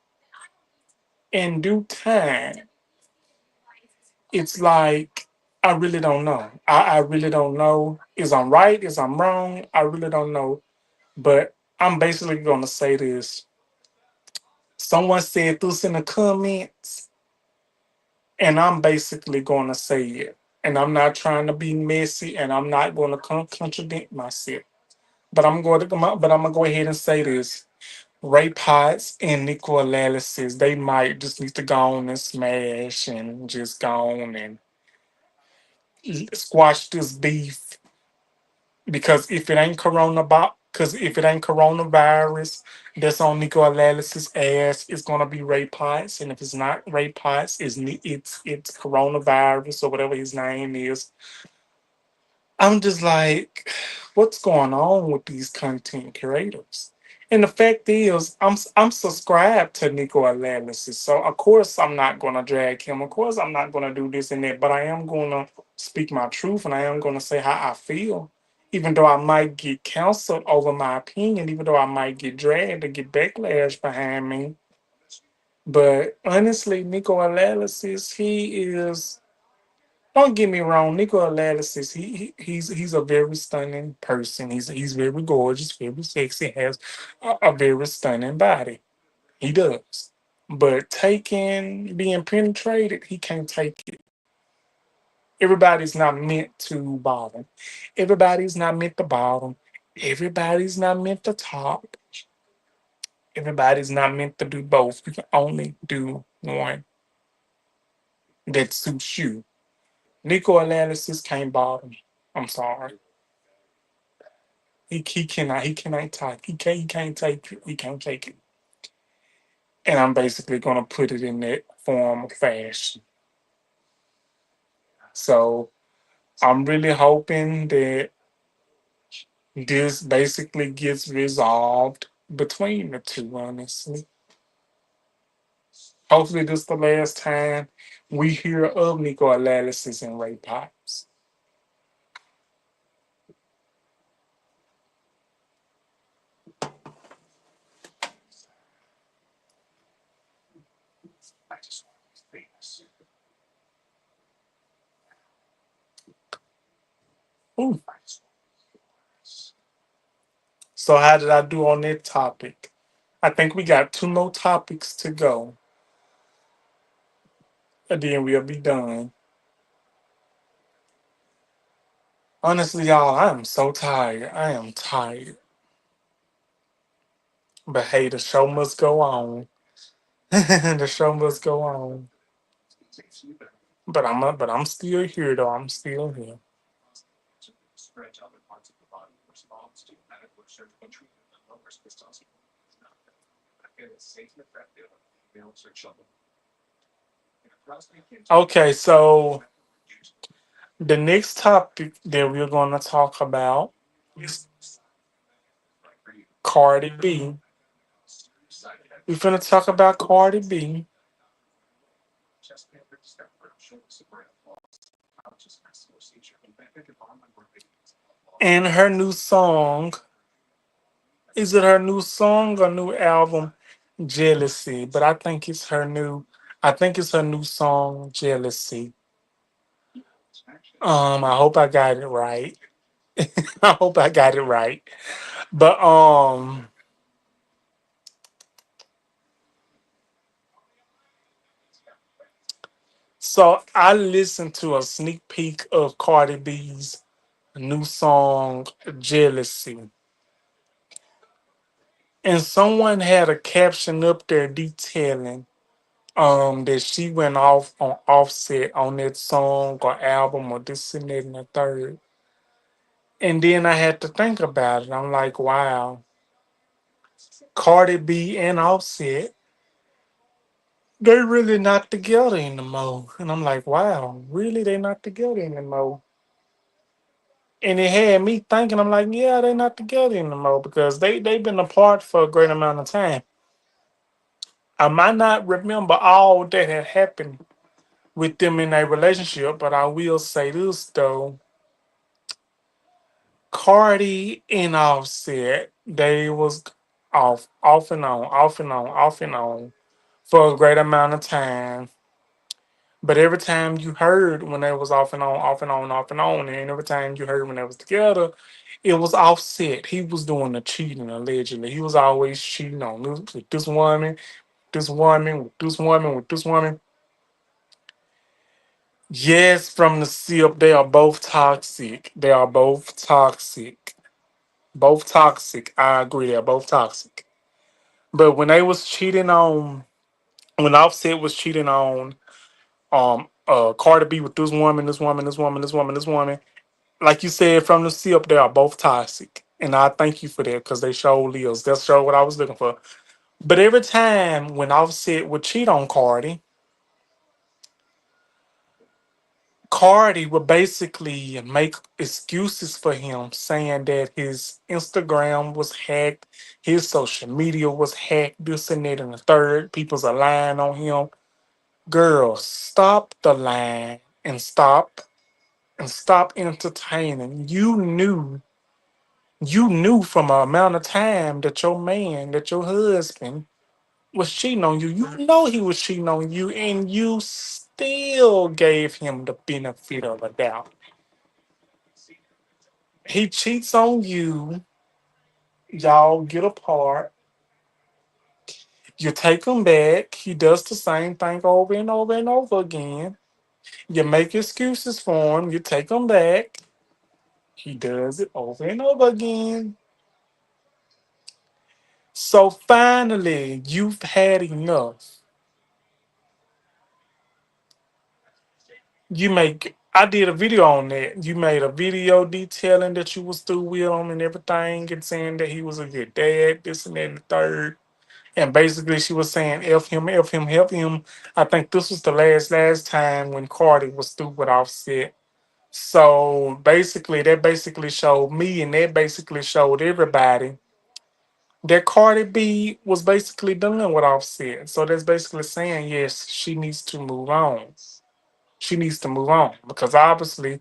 due time, it's like I really don't know. I really don't know. Is I'm right? Is I'm wrong? I really don't know. But I'm basically gonna say this. Someone said this in the comments, and I'm basically gonna say it. And I'm not trying to be messy, and I'm not gonna contradict myself. But I'm gonna go ahead and say this. Ray Potts and Nico Analysis, they might just need to go on and smash and just go on and squash this beef because if it ain't coronavirus that's on Nico Alalis' ass, it's gonna be Ray Potts, and if it's not Ray Potts, it's coronavirus or whatever his name is. I'm just like, what's going on with these content creators? And the fact is, I'm subscribed to Nico Analysis, so of course I'm not gonna drag him. Of course I'm not gonna do this and that, but I am gonna speak my truth and I am gonna say how I feel, even though I might get canceled over my opinion, even though I might get dragged or get backlash behind me. But honestly, Nico Analysis, he is, don't get me wrong, Nico Lattis is he's a very stunning person. He's very gorgeous, very sexy, has a very stunning body. He does. But being penetrated, he can't take it. Everybody's not meant to bottom. Everybody's not meant to bottom. Everybody's not meant to top. Everybody's not meant to do both. You can only do one that suits you. Nico Analysis can't bottom. I'm sorry. He cannot take he can't take it. He can't take it. And I'm basically gonna put it in that form of fashion. So I'm really hoping that this basically gets resolved between the two, honestly. Hopefully, this is the last time we hear of Nico analysis and Ray Pipes. I just want to say this. Ooh. So, how did I do on that topic? I think we got two more topics to go, and then we'll be done. Honestly, y'all, I am so tired. I am tired. But hey, the show must go on. The show must go on. But I'm still here though. I'm still here. Okay, so the next topic that we're gonna talk about is Cardi B. We're gonna talk about Cardi B and her new song. Is it her new song or new album, Jealousy? But I think it's her new. I think it's her new song, Jealousy. I hope I got it right. I hope I got it right. But so I listened to a sneak peek of Cardi B's new song, Jealousy. And someone had a caption up there detailing that she went off on Offset on that song or album or this and that and the third. And then I had to think about it. I'm like, wow, Cardi B and Offset, they really not together anymore. And I'm like, wow, really they not together anymore. And it had me thinking, I'm like, yeah, they not together anymore because they've been apart for a great amount of time. I might not remember all that had happened with them in a relationship, but I will say this though. Cardi and Offset, they was off and on, off and on, off and on for a great amount of time. But every time you heard when they was off and on, off and on, off and on, and every time you heard when they was together, it was Offset. He was doing the cheating allegedly. He was always cheating on this woman, this woman, with this woman, with this woman. Yes, from the SIP, they are both toxic. They are both toxic. Both toxic. I agree, they're both toxic. But when they was cheating on, when Offset was cheating on Cardi B with this woman, this woman, this woman, this woman, this woman, like you said, from the SIP, they are both toxic. And I thank you for that because they showed Leos. That's show what I was looking for. But every time when Offset would cheat on Cardi would basically make excuses for him, saying that his Instagram was hacked, his social media was hacked, this and that and the third. People's are lying on him. Girl, stop the line and stop entertaining. You knew from a amount of time that your man, that your husband was cheating on you. You know he was cheating on you, and you still gave him the benefit of the doubt. He cheats on you, y'all get apart, you take him back, he does the same thing over and over and over again. You make excuses for him, you take him back, he does it over and over again. So finally, you've had enough. I did a video on that. You made a video detailing that you was through with him and everything and saying that he was a good dad, this and that and the third. And basically, she was saying, F him, F him, help him. I think this was the last time when Cardi was through with Offset. So basically, that basically showed me and that basically showed everybody that Cardi B was basically done with Offset. So that's basically saying yes, she needs to move on. She needs to move on because obviously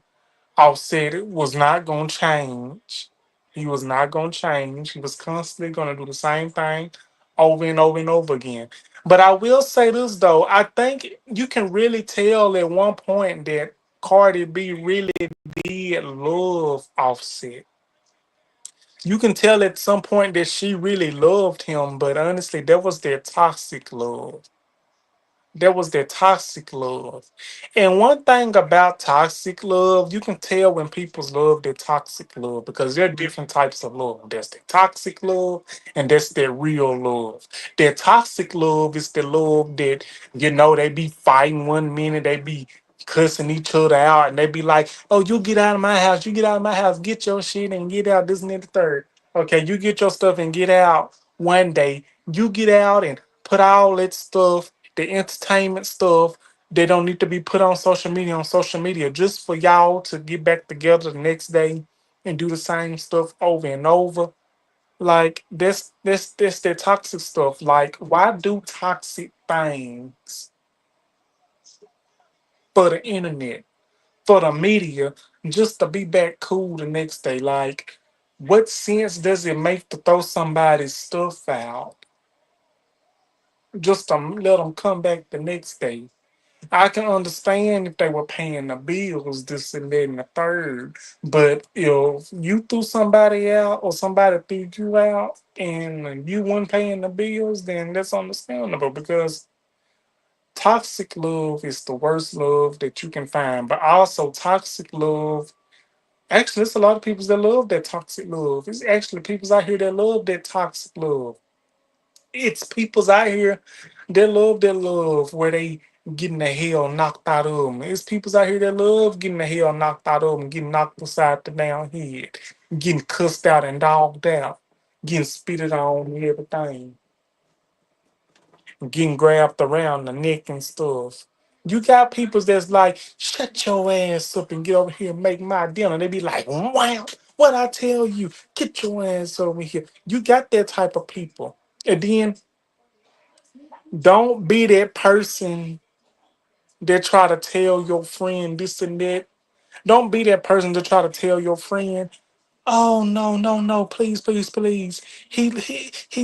Offset was not going to change. He was not going to change. He was constantly going to do the same thing over and over and over again. But I will say this though, I think you can really tell at one point that Cardi B really did love Offset. You can tell at some point that she really loved him, but honestly, that was their toxic love. That was their toxic love. And one thing about toxic love, you can tell when people's love their toxic love because there are different types of love. There's the toxic love and that's their real love. Their toxic love is the love that, they be fighting one minute, they be cussing each other out, and they be like, oh, you get out of my house, you get out of my house, get your shit and get out, this and that, the third. Okay, you get your stuff and get out one day. You get out and put all that stuff, the entertainment stuff they don't need to be put on social media just for y'all to get back together the next day and do the same stuff over and over. Like this their toxic stuff. Like why do toxic things for the internet, for the media, just to be back cool the next day? Like what sense does it make to throw somebody's stuff out just to let them come back the next day? I can understand if they were paying the bills, this and that and the third. But if you threw somebody out or somebody threw you out and you weren't paying the bills, then that's understandable because toxic love is the worst love that you can find. But also toxic love, actually, there's a lot of people that love that toxic love. It's actually people out here that love that toxic love. It's people's out here that love where they getting the hell knocked out of them. It's people's out here that love getting the hell knocked out of them, getting knocked beside the down head, getting cussed out and dogged out, getting spitted on and everything, getting grabbed around the neck and stuff. You got peoples that's like, shut your ass up and get over here and make my dinner. They be like, wow, what I tell you, get your ass over here. You got that type of people. And then don't be that person that try to tell your friend this and that. Don't be that person to try to tell your friend, oh no, no, no, please, please, please. He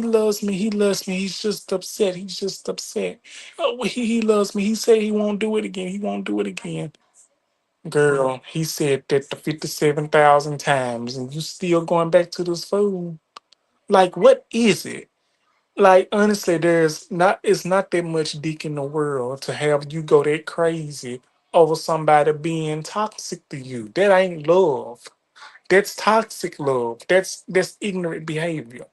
loves me. He loves me. He's just upset. He's just upset. Oh, he loves me. He said he won't do it again. He won't do it again. Girl, he said that the 57,000 times and you still going back to this food. Like, what is it? Like honestly, it's not that much dick in the world to have you go that crazy over somebody being toxic to you. That ain't love. That's toxic love. That's ignorant behavior.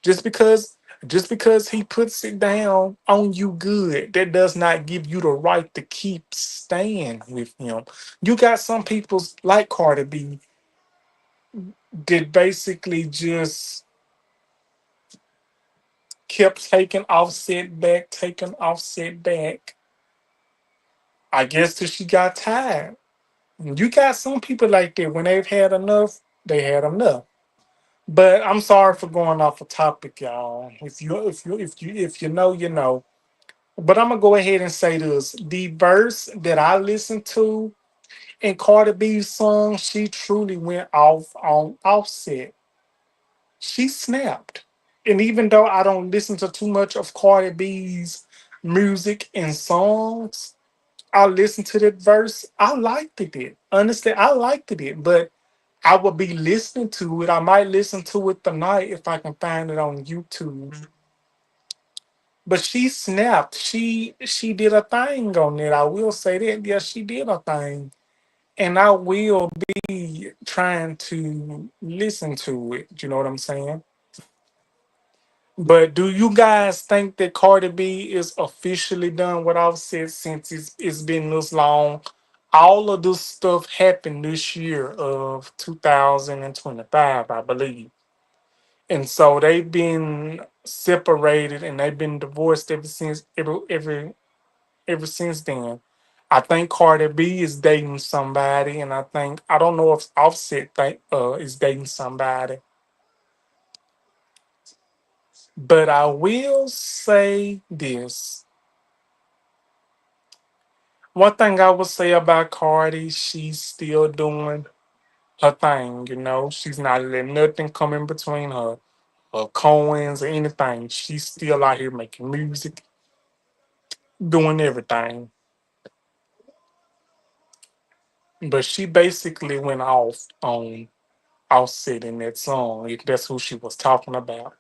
Just because just because he puts it down on you good, that does not give you the right to keep staying with him. You got some people like Cardi B that basically just kept taking offset back. I guess till she got tired. You got some people like that when they've had enough, they had enough. But I'm sorry for going off a topic, y'all. If you know, you know. But I'm gonna go ahead and say this: the verse that I listened to in Cardi B's song, she truly went off on Offset. She snapped, and even though I don't listen to too much of Cardi B's music and songs, I listened to that verse. I liked it. Honestly, I liked it. But I would be listening to it. I might listen to it tonight if I can find it on YouTube. But she snapped. She did a thing on it. I will say that. Yeah, she did a thing. And I will be trying to listen to it. You know what I'm saying? But do you guys think that Cardi B is officially done with Offset since it's been this long? All of this stuff happened this year of 2025, I believe. And so they've been separated and they've been divorced ever since then. I think Cardi B is dating somebody, and I don't know if Offset is dating somebody. But I will say this. One thing I would say about Cardi, she's still doing her thing, you know. She's not letting nothing come in between her coins or anything. She's still out here making music, doing everything. But she basically went off on Offset in that song. If that's who she was talking about.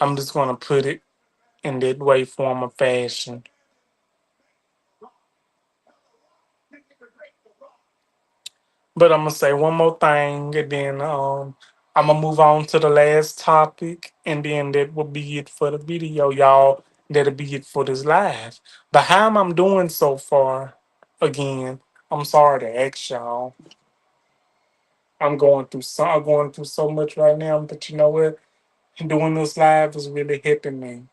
I'm just gonna put it in that way, form, or fashion. But I'm gonna say one more thing, and then I'm gonna move on to the last topic, and then that will be it for the video, y'all. That'll be it for this live. But how am I doing so far? Again, I'm sorry to ask y'all. I'm going through so much right now, but you know what? Doing this live is really helping me.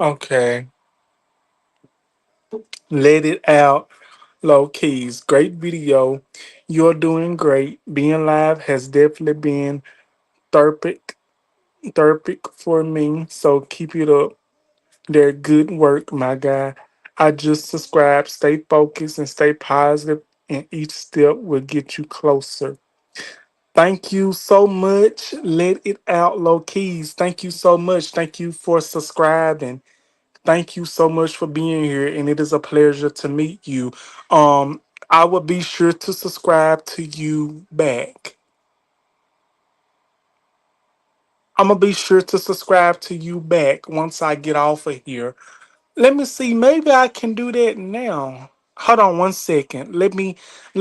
Okay, let it out. Low keys, great video. You're doing great. Being live has definitely been therapeutic, therapeutic for me. So keep it up. They're good work, my guy. I just subscribe. Stay focused and stay positive, and each step will get you closer. Thank you so much. Let it out, low keys. Thank you so much. Thank you for subscribing. Thank you so much for being here, and it is a pleasure to meet you. Um, I will be sure to subscribe to you back. I'm gonna be sure to subscribe to you back once I get off of here. Let me see. Maybe I can do that now. Hold on one second. Let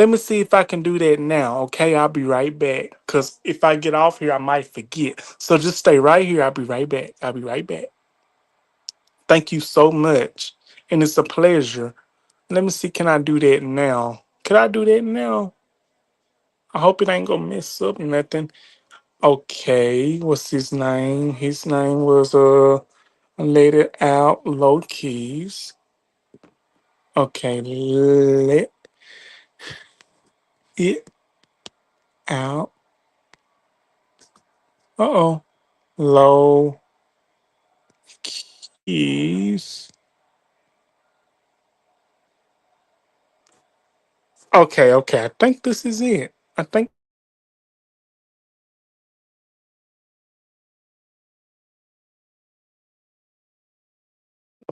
me see if I can do that now. Okay, I'll be right back. Cause if I get off here, I might forget. So just stay right here. I'll be right back. I'll be right back. Thank you so much, and it's a pleasure. Let me see. Can I do that now? Can I do that now? I hope it ain't gonna mess up nothing. Okay, what's his name? His name was Let It Out Low Keys. Okay, let it out. Uh-oh. Low keys. Okay, okay. I think this is it. I think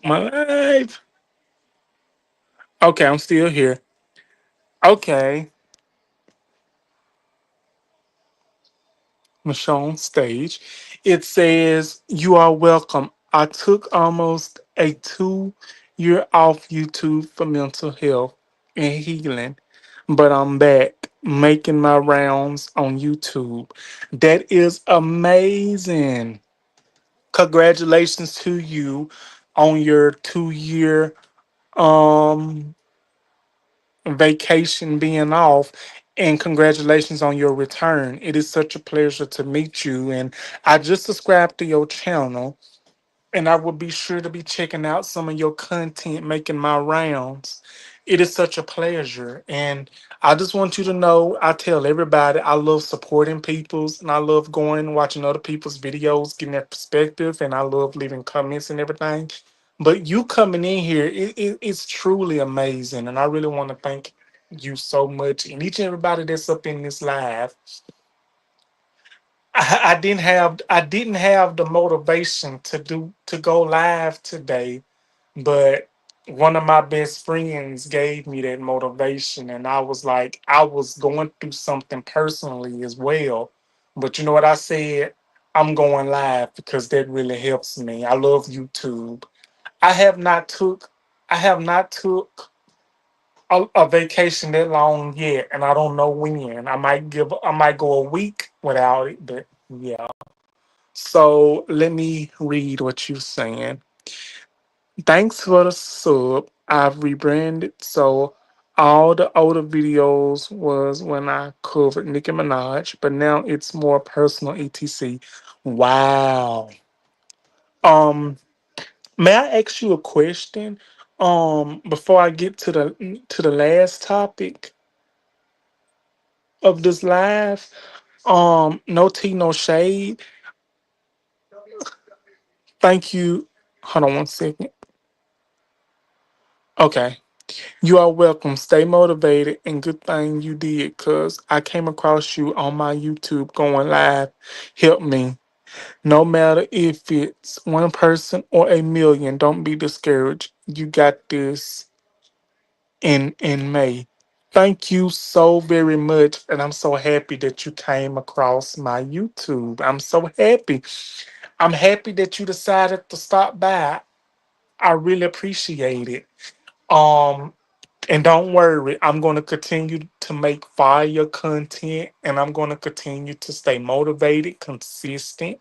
my life. Okay, I'm still here. Okay. Michelle on stage. It says, "You are welcome. I took almost a 2 year off YouTube for mental health and healing, but I'm back making my rounds on YouTube. That is amazing. Congratulations to you on your 2 year um vacation being off, and congratulations on your return. It is such a pleasure to meet you, and I just subscribed to your channel, and I will be sure to be checking out some of your content, making my rounds. It is such a pleasure, and I just want you to know, I tell everybody I love supporting people's, and I love going and watching other people's videos, getting their perspective, and I love leaving comments and everything. But you coming in here, it's truly amazing, and I really want to thank you so much, and each and everybody that's up in this live. I didn't have the motivation to go live today, but one of my best friends gave me that motivation, and I was like, I was going through something personally as well. But you know what I said? I'm going live because that really helps me. I love YouTube. I have not took I have not took a vacation that long yet, and I don't know when. I might go a week without it, but yeah. So let me read what you're saying. Thanks for the sub. I've rebranded, so all the older videos was when I covered Nicki Minaj, but now it's more personal, etc. Wow. Um, may I ask you a question? Before I get to the last topic of this live. No tea, no shade. Thank you. Hold on one second. Okay. You are welcome. Stay motivated and good thing you did, cause I came across you on my YouTube going live. Help me. No matter if it's one person or a million, don't be discouraged. You got this in May. Thank you so very much. And I'm so happy that you came across my YouTube. I'm so happy. I'm happy that you decided to stop by. I really appreciate it. Um, and don't worry, I'm going to continue to make fire content, and I'm going to continue to stay motivated, consistent,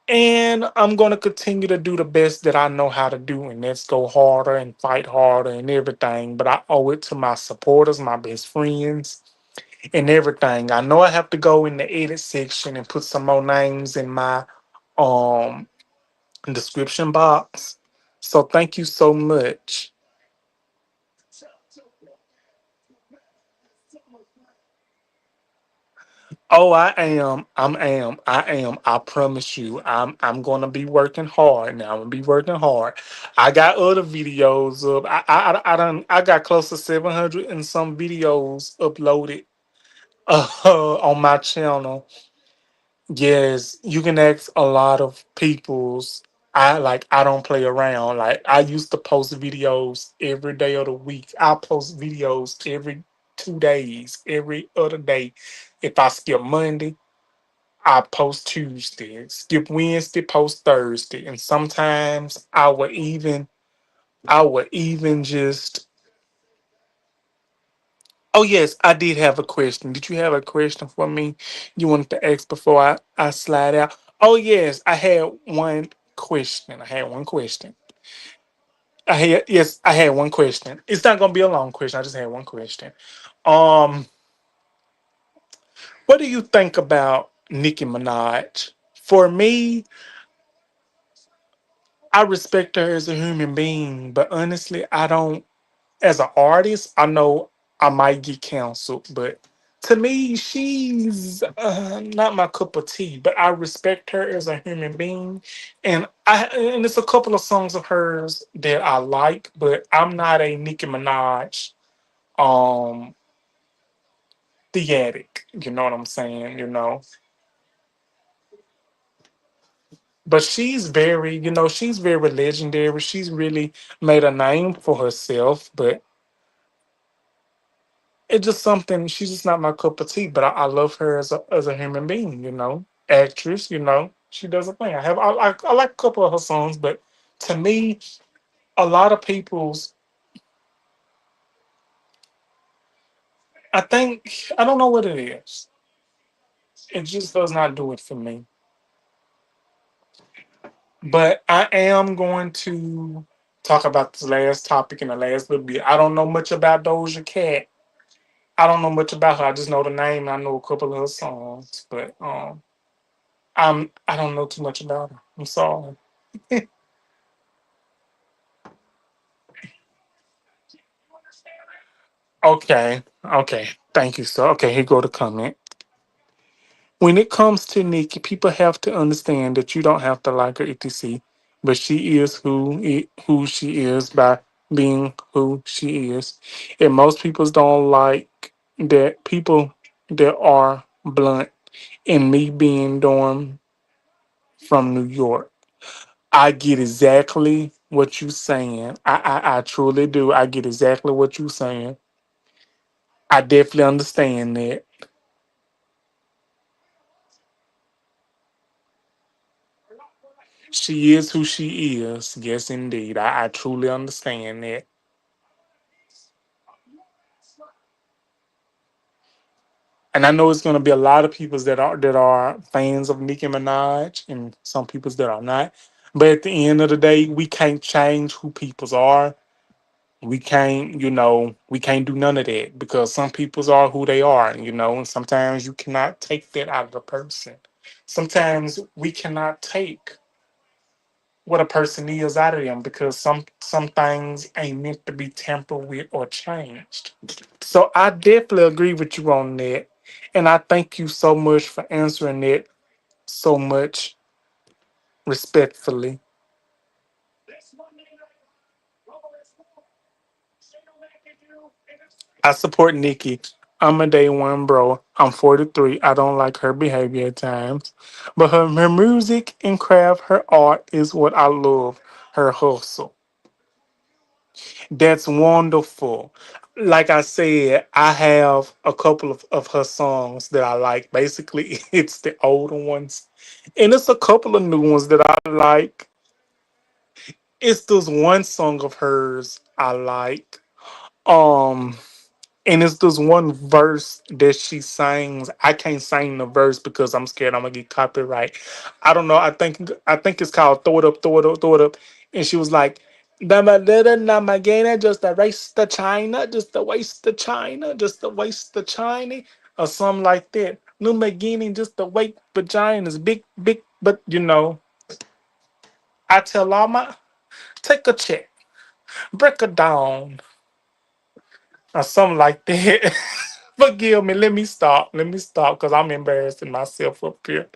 and I'm going to continue to do the best that I know how to do, and that's go harder and fight harder and everything. But I owe it to my supporters, my best friends, and everything. I know I have to go in the edit section and put some more names in my um description box. So thank you so much. Oh, I am. I am. I promise you. I'm gonna be working hard now. I'm gonna be working hard. I got other videos up. I got close to 700 and some videos uploaded on my channel. Yes, you can ask a lot of people's. I don't play around. Like I used to post videos every day of the week. I post videos every 2 days, every other day. If I skip Monday, I post Tuesday. Skip Wednesday, post Thursday. And sometimes I would even just. Oh yes, I did have a question. Did you have a question for me you wanted to ask before I slide out? Oh yes, I had one question. I had one question. I had one question. It's not gonna be a long question. I just had one question. Um, what do you think about Nicki Minaj? For me, I respect her as a human being, but honestly, I don't. As an artist, I know I might get canceled, but to me, she's not my cup of tea. But I respect her as a human being, and it's a couple of songs of hers that I like, but I'm not a Nicki Minaj um theatic. You know what I'm saying? But she's very legendary. She's really made a name for herself, but it's just something. She's just not my cup of tea. But I love her as a human being. Actress. She does a thing. I like a couple of her songs, but to me, a lot of people's. I think I don't know what it is. It just does not do it for me. But I am going to talk about this last topic in the last little bit. I don't know much about Doja Cat. I don't know much about her. I just know the name. I know a couple of her songs, but I don't know too much about her. I'm sorry. Okay, okay. Thank you, sir. Okay, here go the comment. When it comes to Nikki, people have to understand that you don't have to like her etc. But she is who she is by being who she is. And most people don't like that people that are blunt. And me being dorm from New York, I get exactly what you saying. I truly do. I get exactly what you saying. I definitely understand that. She is who she is. Yes, indeed. I truly understand that. And I know it's going to be a lot of people that are fans of Nicki Minaj, and some people that are not. But at the end of the day, we can't change who peoples are. We can't, we can't do none of that because some peoples are who they are, and sometimes you cannot take that out of the person. Sometimes we cannot take what a person is out of them because some things ain't meant to be tampered with or changed. So I definitely agree with you on that. And I thank you so much for answering that so much respectfully. I support Nikki. I'm a day one bro. I'm 43. I don't like her behavior at times. But her music and craft, her art is what I love. Her hustle. That's wonderful. Like I said, I have a couple of her songs that I like. Basically, it's the older ones. And it's a couple of new ones that I like. It's this one song of hers I like. Um, and it's this one verse that she sings. I can't sing the verse because I'm scared I'm gonna get copyright. I don't know. I think it's called "Throw It Up, Throw It Up, Throw It Up." And she was like, "Dama dada namagana, just a waste the China, just a waste the China, just a waste the China," or something like that. Numagini, just the wait vaginas, big, big, but I tell all my take a check, break it down, or something like that. Forgive me. Let me stop. Let me stop because I'm embarrassing myself up here.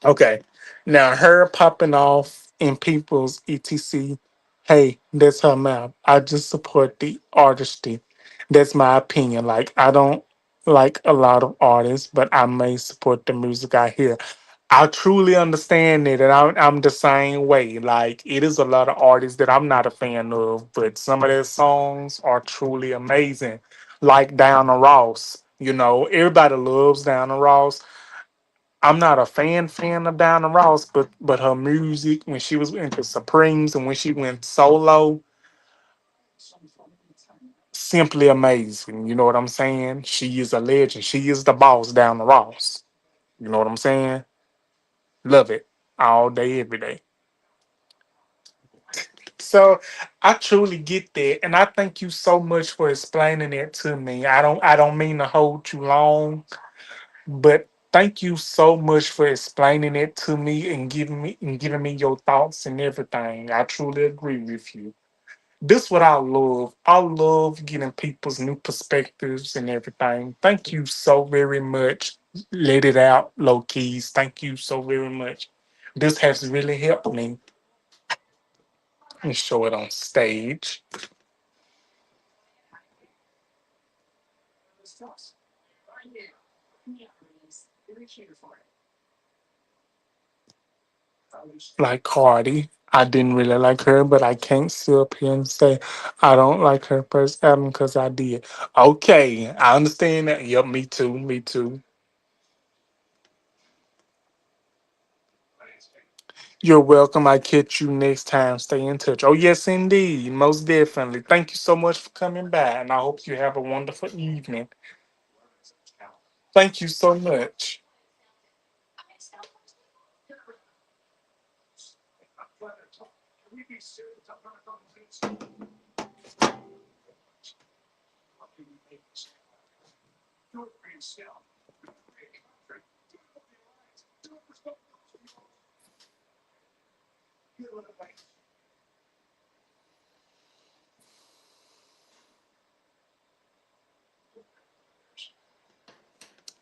Okay. Now, her popping off in people's ETC, hey, that's her mouth. I just support the artistry. That's my opinion. Like, I don't like a lot of artists, but I may support the music I hear. I truly understand it, and I'm the same way. Like, it is a lot of artists that I'm not a fan of, but some of their songs are truly amazing. Like Diana Ross. Everybody loves Diana Ross. I'm not a fan of Diana Ross, but her music when she was into Supremes and when she went solo, simply amazing. You know what I'm saying? She is a legend. She is the boss, Diana Ross. You know what I'm saying? Love it all day, every day. So I truly get that, and I thank you so much for explaining it to me. I don't mean to hold you long, but thank you so much for explaining it to me and giving me your thoughts and everything. I truly agree with you. This what I love. I love getting people's new perspectives and everything. Thank you so very much. Let it out, low keys. Thank you so very much. This has really helped me. Let me show it on stage. Like Cardi. I didn't really like her, but I can't sit up here and say I don't like her first album because I did. Okay, I understand that. Yep, me too. Me too. You're welcome. I catch you next time. Stay in touch. Oh, yes, indeed. Most definitely. Thank you so much for coming by, and I hope you have a wonderful evening. Thank you so much.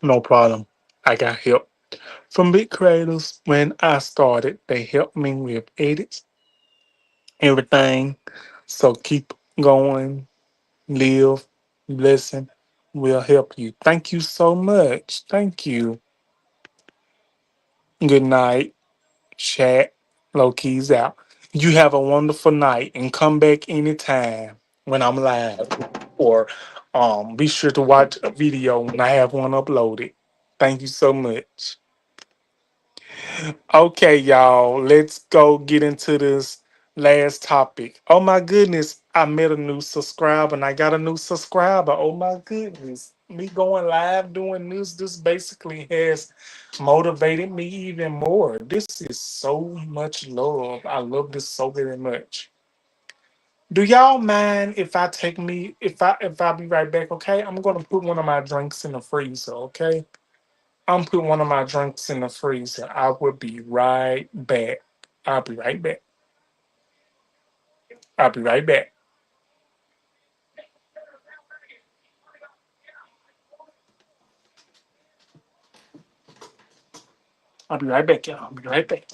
No problem. I got help from big creators when I started. They helped me with edits, everything. So keep going, live, listen. will help you. Thank you so much. Thank you. Good night, chat. Low keys out. You have a wonderful night and come back anytime when I'm live. Or be sure to watch a video when I have one uploaded. Thank you so much. Okay, y'all, let's go get into this last topic. Oh my goodness, I met a new subscriber and I got a new subscriber. Oh my goodness. Me going live doing this basically has motivated me even more. This is so much love. I love this so very much. Do y'all mind if I take me if I be right back, okay? I'm gonna put one of my drinks in the freezer, okay? I'm putting one of my drinks in the freezer. I will be right back. I'll be right back. I'll be right back. I'll be right back, y'all. I'll be right back.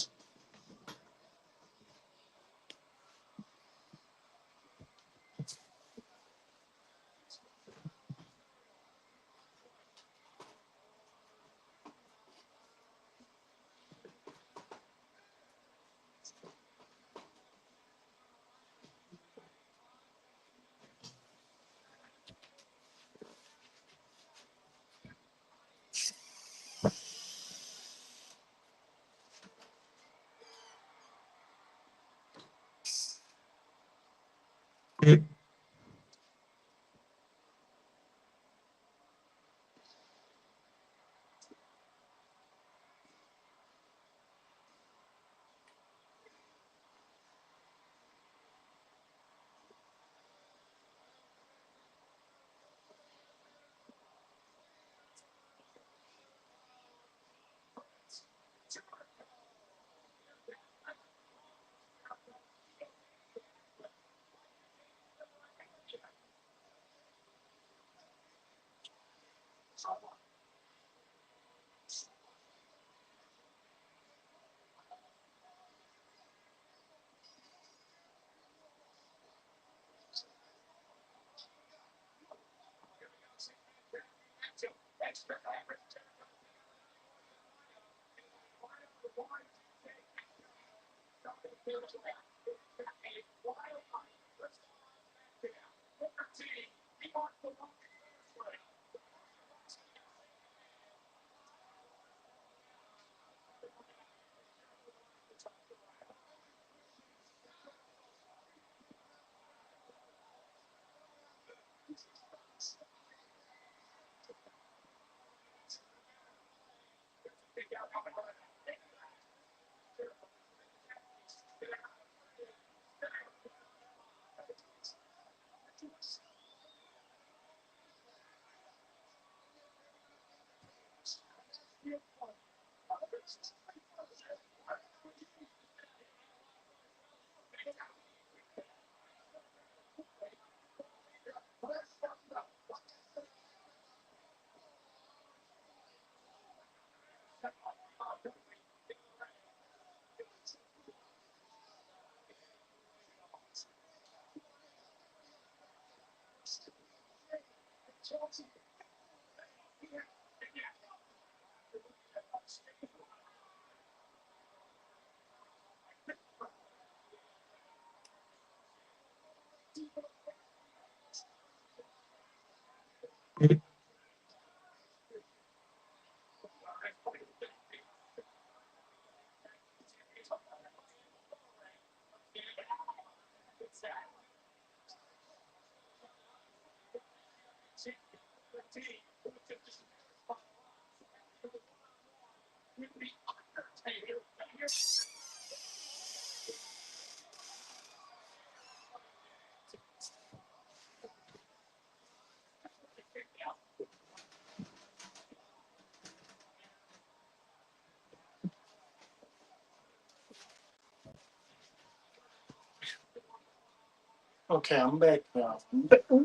Okay, I'm back now.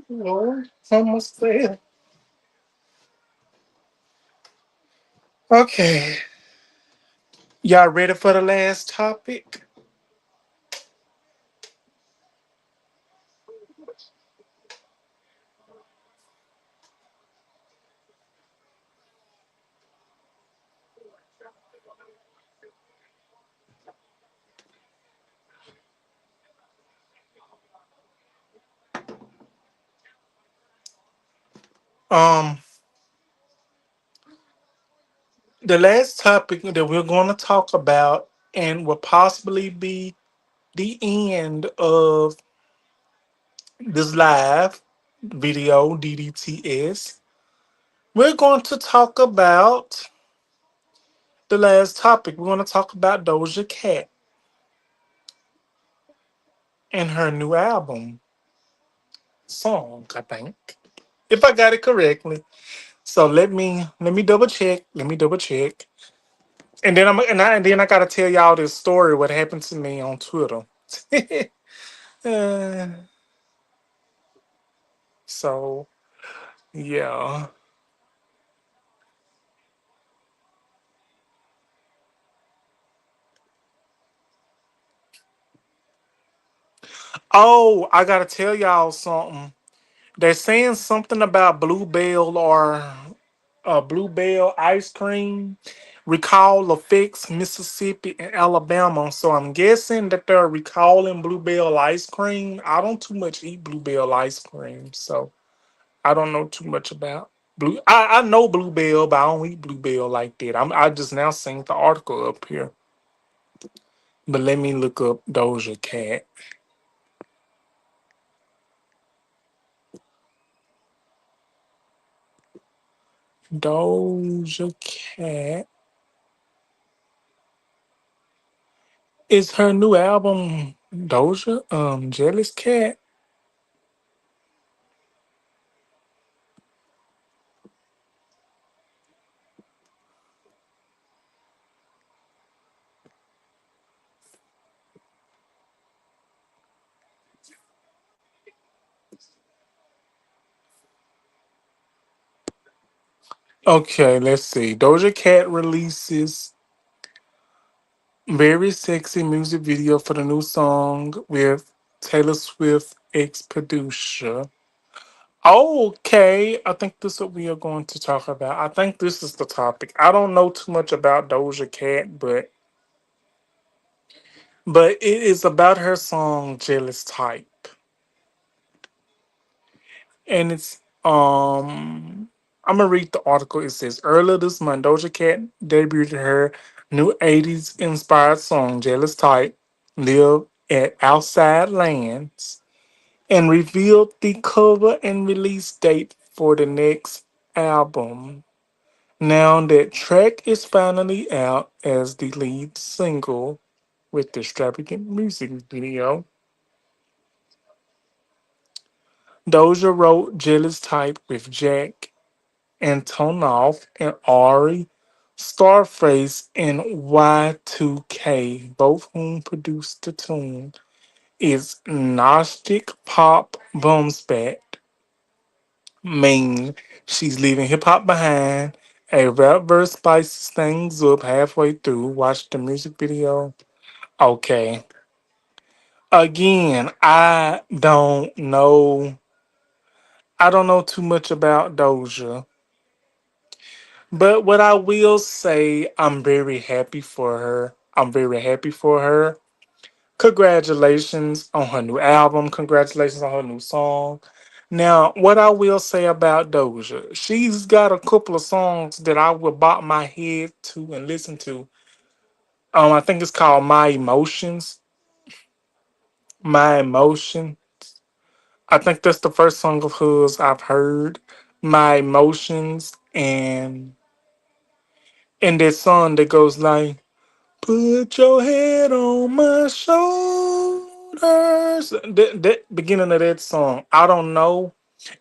Lord, almost there. Okay, y'all ready for the last topic? Um, the last topic that we're going to talk about, and will possibly be the end of this live video, DDTS. We're going to talk about the last topic. We're going to talk about Doja Cat and her new album song, I think, if I got it correctly. So let me double check. Let me double check. And then I gotta tell y'all this story. What happened to me on Twitter? Uh, so yeah. Oh, I gotta tell y'all something. They're saying something about Bluebell or Bluebell ice cream. Recall affects Mississippi and Alabama. So I'm guessing that they're recalling Bluebell ice cream. I don't too much eat Bluebell ice cream, so I don't know too much about blue. I know Bluebell, but I don't eat Bluebell like that. I just now seen the article up here. But let me look up Doja Cat. Doja Cat is her new album Doja Jealous Cat. Okay, let's see. Doja Cat releases very sexy music video for the new song with Taylor Swift ex producer. Okay, I think this is what we are going to talk about. I think this is the topic. I don't know too much about Doja Cat, but it is about her song "Jealous Type," and it's I'm gonna read the article. It says earlier this month, Doja Cat debuted her new '80s inspired song "Jealous Type," live at Outside Lands, and revealed the cover and release date for the next album. Now that track is finally out as the lead single with the extravagant music video. Doja wrote Jealous Type with Jack Antonoff and Ari Starface and Y2K, both whom produced the tune. It's Gnostic Pop Bumspat mean she's leaving hip hop behind. A rap verse spices things up halfway through. Watch the music video. Okay. Again, I don't know too much about Doja. But what I will say, I'm very happy for her. I'm very happy for her. Congratulations on her new album. Congratulations on her new song. Now, what I will say about Doja, she's got a couple of songs that I will bop my head to and listen to. I think it's called My Emotions. My Emotion. I think that's the first song of hers I've heard. My Emotions and that song that goes like put your head on my shoulders. That beginning of that song, I don't know.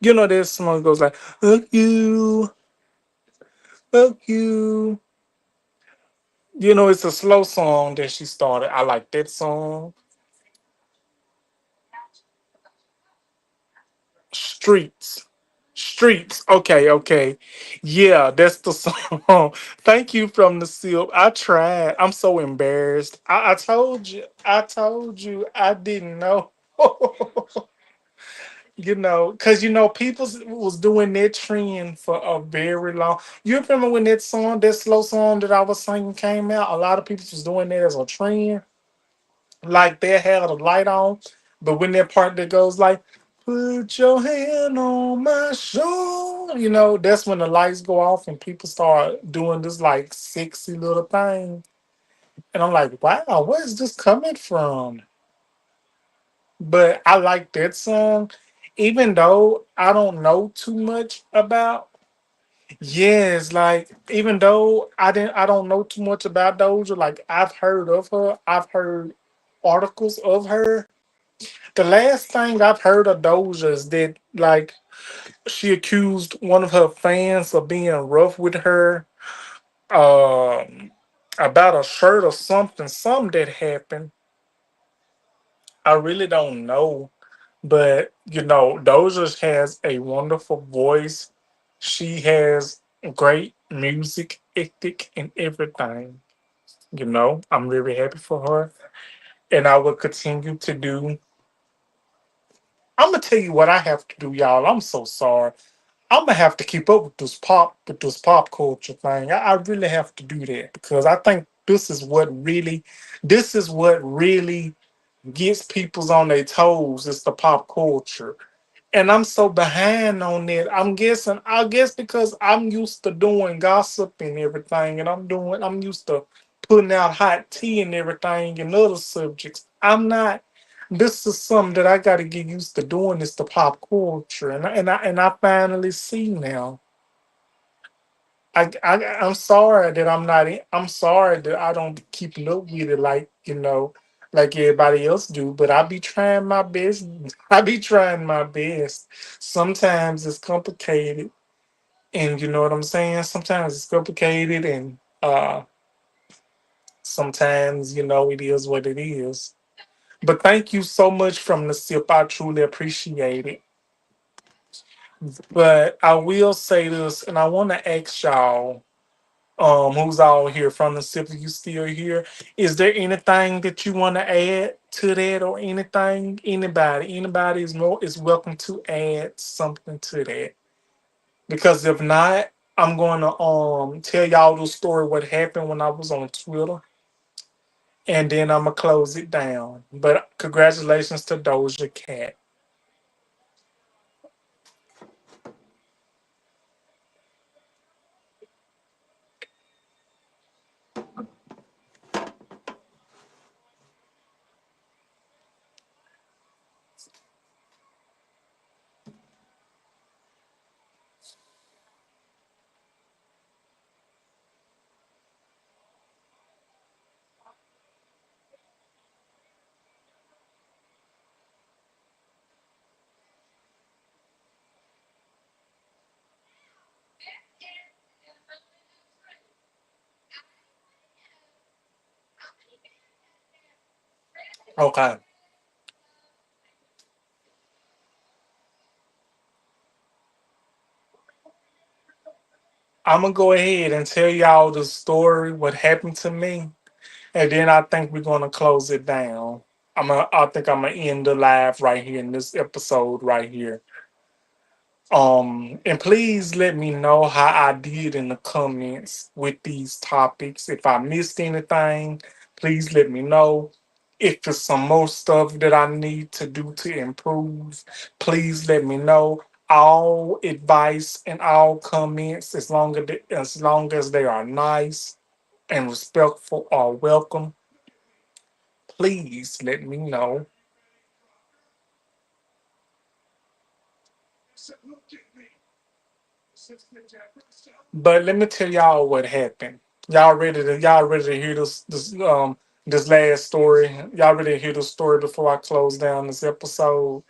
You know that song goes like fuck you. You know, it's a slow song that she started. I like that song. Streets. Streets. Okay, okay. Yeah, that's the song. Thank you from the seal. I tried. I'm so embarrassed. I told you. I told you I didn't know. Because people was doing that trend for a very long. You remember when that slow song that I was singing came out? A lot of people was doing that as a trend. Like they had a light on, but when that part that goes like Put your hand on my shoulder. You know, that's when the lights go off and people start doing this like sexy little thing. And I'm like, wow, where is this coming from? But I like that song, even though I don't know too much about. Yes, like even though I don't know too much about Doja. Like I've heard of her, I've heard articles of her. The last thing I've heard of Doja is that like she accused one of her fans of being rough with her, um, about a shirt or something that happened. I really don't know. But you know, Doja has a wonderful voice. She has great music ethic and everything. You know, I'm very happy for her, and I will continue to do. I'm gonna tell you what I have to do, y'all. I'm so sorry. I'm gonna have to keep up with this pop culture thing. I really have to do that because I think this is what really gets people's on their toes. It's the pop culture. And I'm so behind on that. I guess because I'm used to doing gossip and everything, and I'm used to putting out hot tea and everything and other subjects. I'm not. This is something that I got to get used to doing. Is the pop culture, and I finally see now. I'm sorry that I'm not. I'm sorry that I don't keep up with it like everybody else do. But I be trying my best. I be trying my best. Sometimes it's complicated, and you know what I'm saying. Sometimes it's complicated, and sometimes it is what it is. But thank you so much from the sip. I truly appreciate it. But I will say this, and I want to ask y'all. Who's all here from the city? You still here? Is there anything that you want to add to that, or anything? Anybody is welcome to add something to that. Because if not, I'm going to tell y'all the story what happened when I was on Twitter, and then I'm gonna close it down. But congratulations to Doja Cat. Okay, I'm gonna go ahead and tell y'all the story what happened to me, and then I think we're gonna close it down. I think I'm gonna end the live right here in this episode right here. And please let me know how I did in the comments with these topics. If I missed anything, please let me know. If there's some more stuff that I need to do to improve, please let me know. All advice and all comments, as long as they are nice and respectful, are welcome. Please let me know. But let me tell y'all what happened. Y'all ready to hear this last story? Y'all ready to hear the story before I close down this episode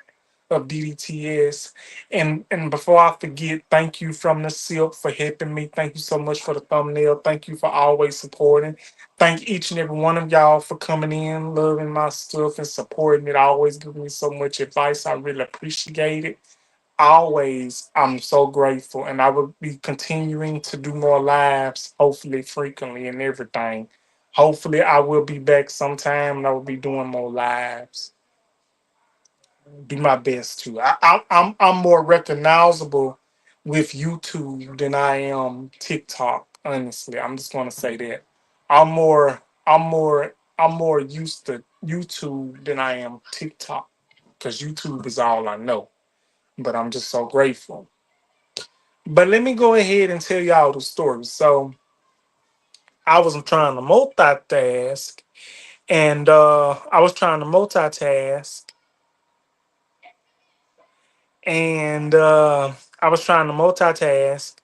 of DDTS? And before I forget, thank you from the SIP for helping me. Thank you so much for the thumbnail. Thank you for always supporting. Thank each and every one of y'all for coming in, loving my stuff and supporting it. Always giving me so much advice. I really appreciate it. Always, I'm so grateful, and I will be continuing to do more lives, hopefully frequently and everything. Hopefully I will be back sometime and I will be doing more lives. Do my best to. I'm more recognizable with YouTube than I am TikTok. Honestly, I'm just gonna say that. I'm more used to YouTube than I am TikTok, because YouTube is all I know. but I'm just so grateful. But let me go ahead and tell y'all the story. So I was trying to multitask, and I was trying to multitask, and I was trying to multitask.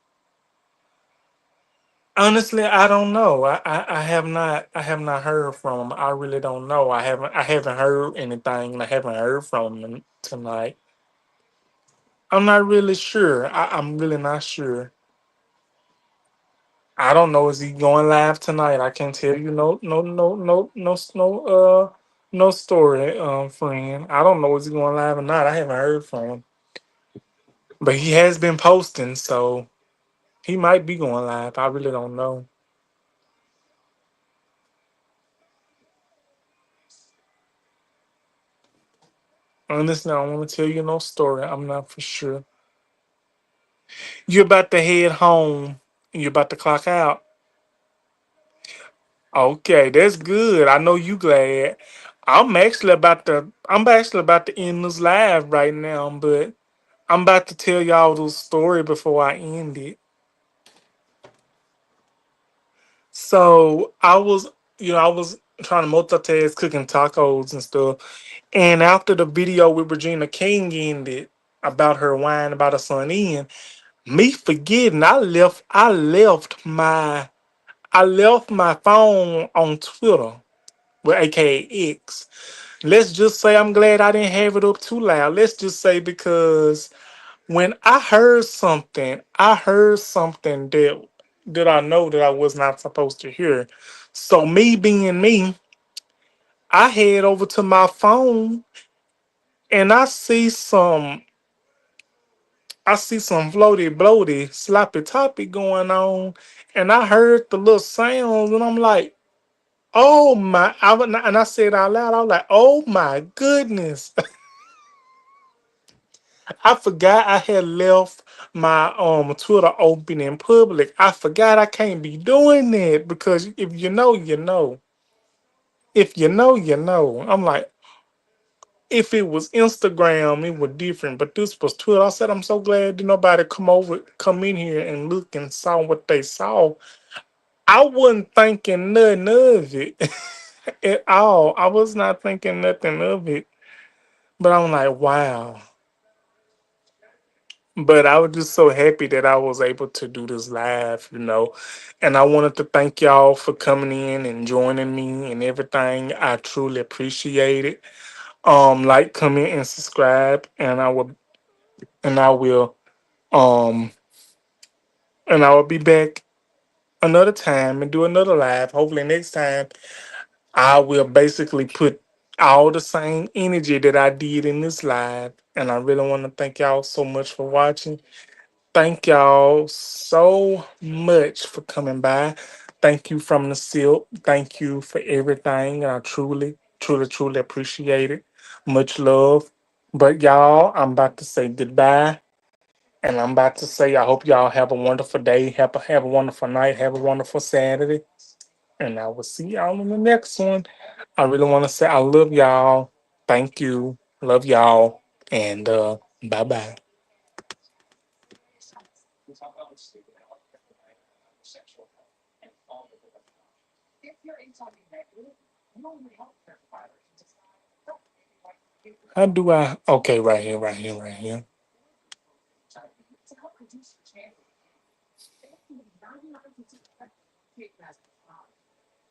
Honestly, I don't know. I have not heard from him. I really don't know. I haven't heard anything. I haven't heard from him tonight. I'm not really sure. I'm really not sure. I don't know. Is he going live tonight? I can't tell you no story, friend. I don't know is he going live or not. I haven't heard from him. But he has been posting, so he might be going live. I really don't know. Honestly, I don't want to tell you no story. I'm not for sure. You're about to head home. You're about to clock out. Okay, that's good. I know you glad. I'm actually about to end this live right now, but I'm about to tell y'all the story before I end it. So I was trying to multitask cooking tacos and stuff. And after the video with Regina King ended about her whine about her son Ian, me forgetting I left my phone on Twitter with AKA X. Let's just say I'm glad I didn't have it up too loud. Let's just say because when I heard something that I know that I was not supposed to hear. So me being me, I head over to my phone and I see some floaty bloaty sloppy toppy going on, and I heard the little sounds, and I'm like, oh my! And I said out loud, I was like, oh my goodness! I forgot I had left my Twitter open in public. I forgot I can't be doing that because if you know, you know. If you know, you know. I'm like, if it was Instagram, it was different, but this was Twitter. I said, I'm so glad that nobody come in here and look and saw what they saw. I wasn't thinking nothing of it at all. I was not thinking nothing of it, but I'm like, wow. But I was just so happy that I was able to do this live. And I wanted to thank y'all for coming in and joining me and everything. I truly appreciate it. Like, comment, and subscribe, and I will um and I will be back another time and do another live. Hopefully next time I will basically put all the same energy that I did in this live. And I really want to thank y'all so much for watching. Thank y'all so much for coming by. Thank you from the silk. Thank you for everything. And I truly, truly, truly appreciate it. Much love. But y'all, I'm about to say goodbye. And I'm about to say I hope y'all have a wonderful day. Have a wonderful night. Have a wonderful Saturday. And I will see y'all in the next one. I really want to say I love y'all. Thank you. Love y'all. And bye bye. How do I? Okay, right here, right here, right here.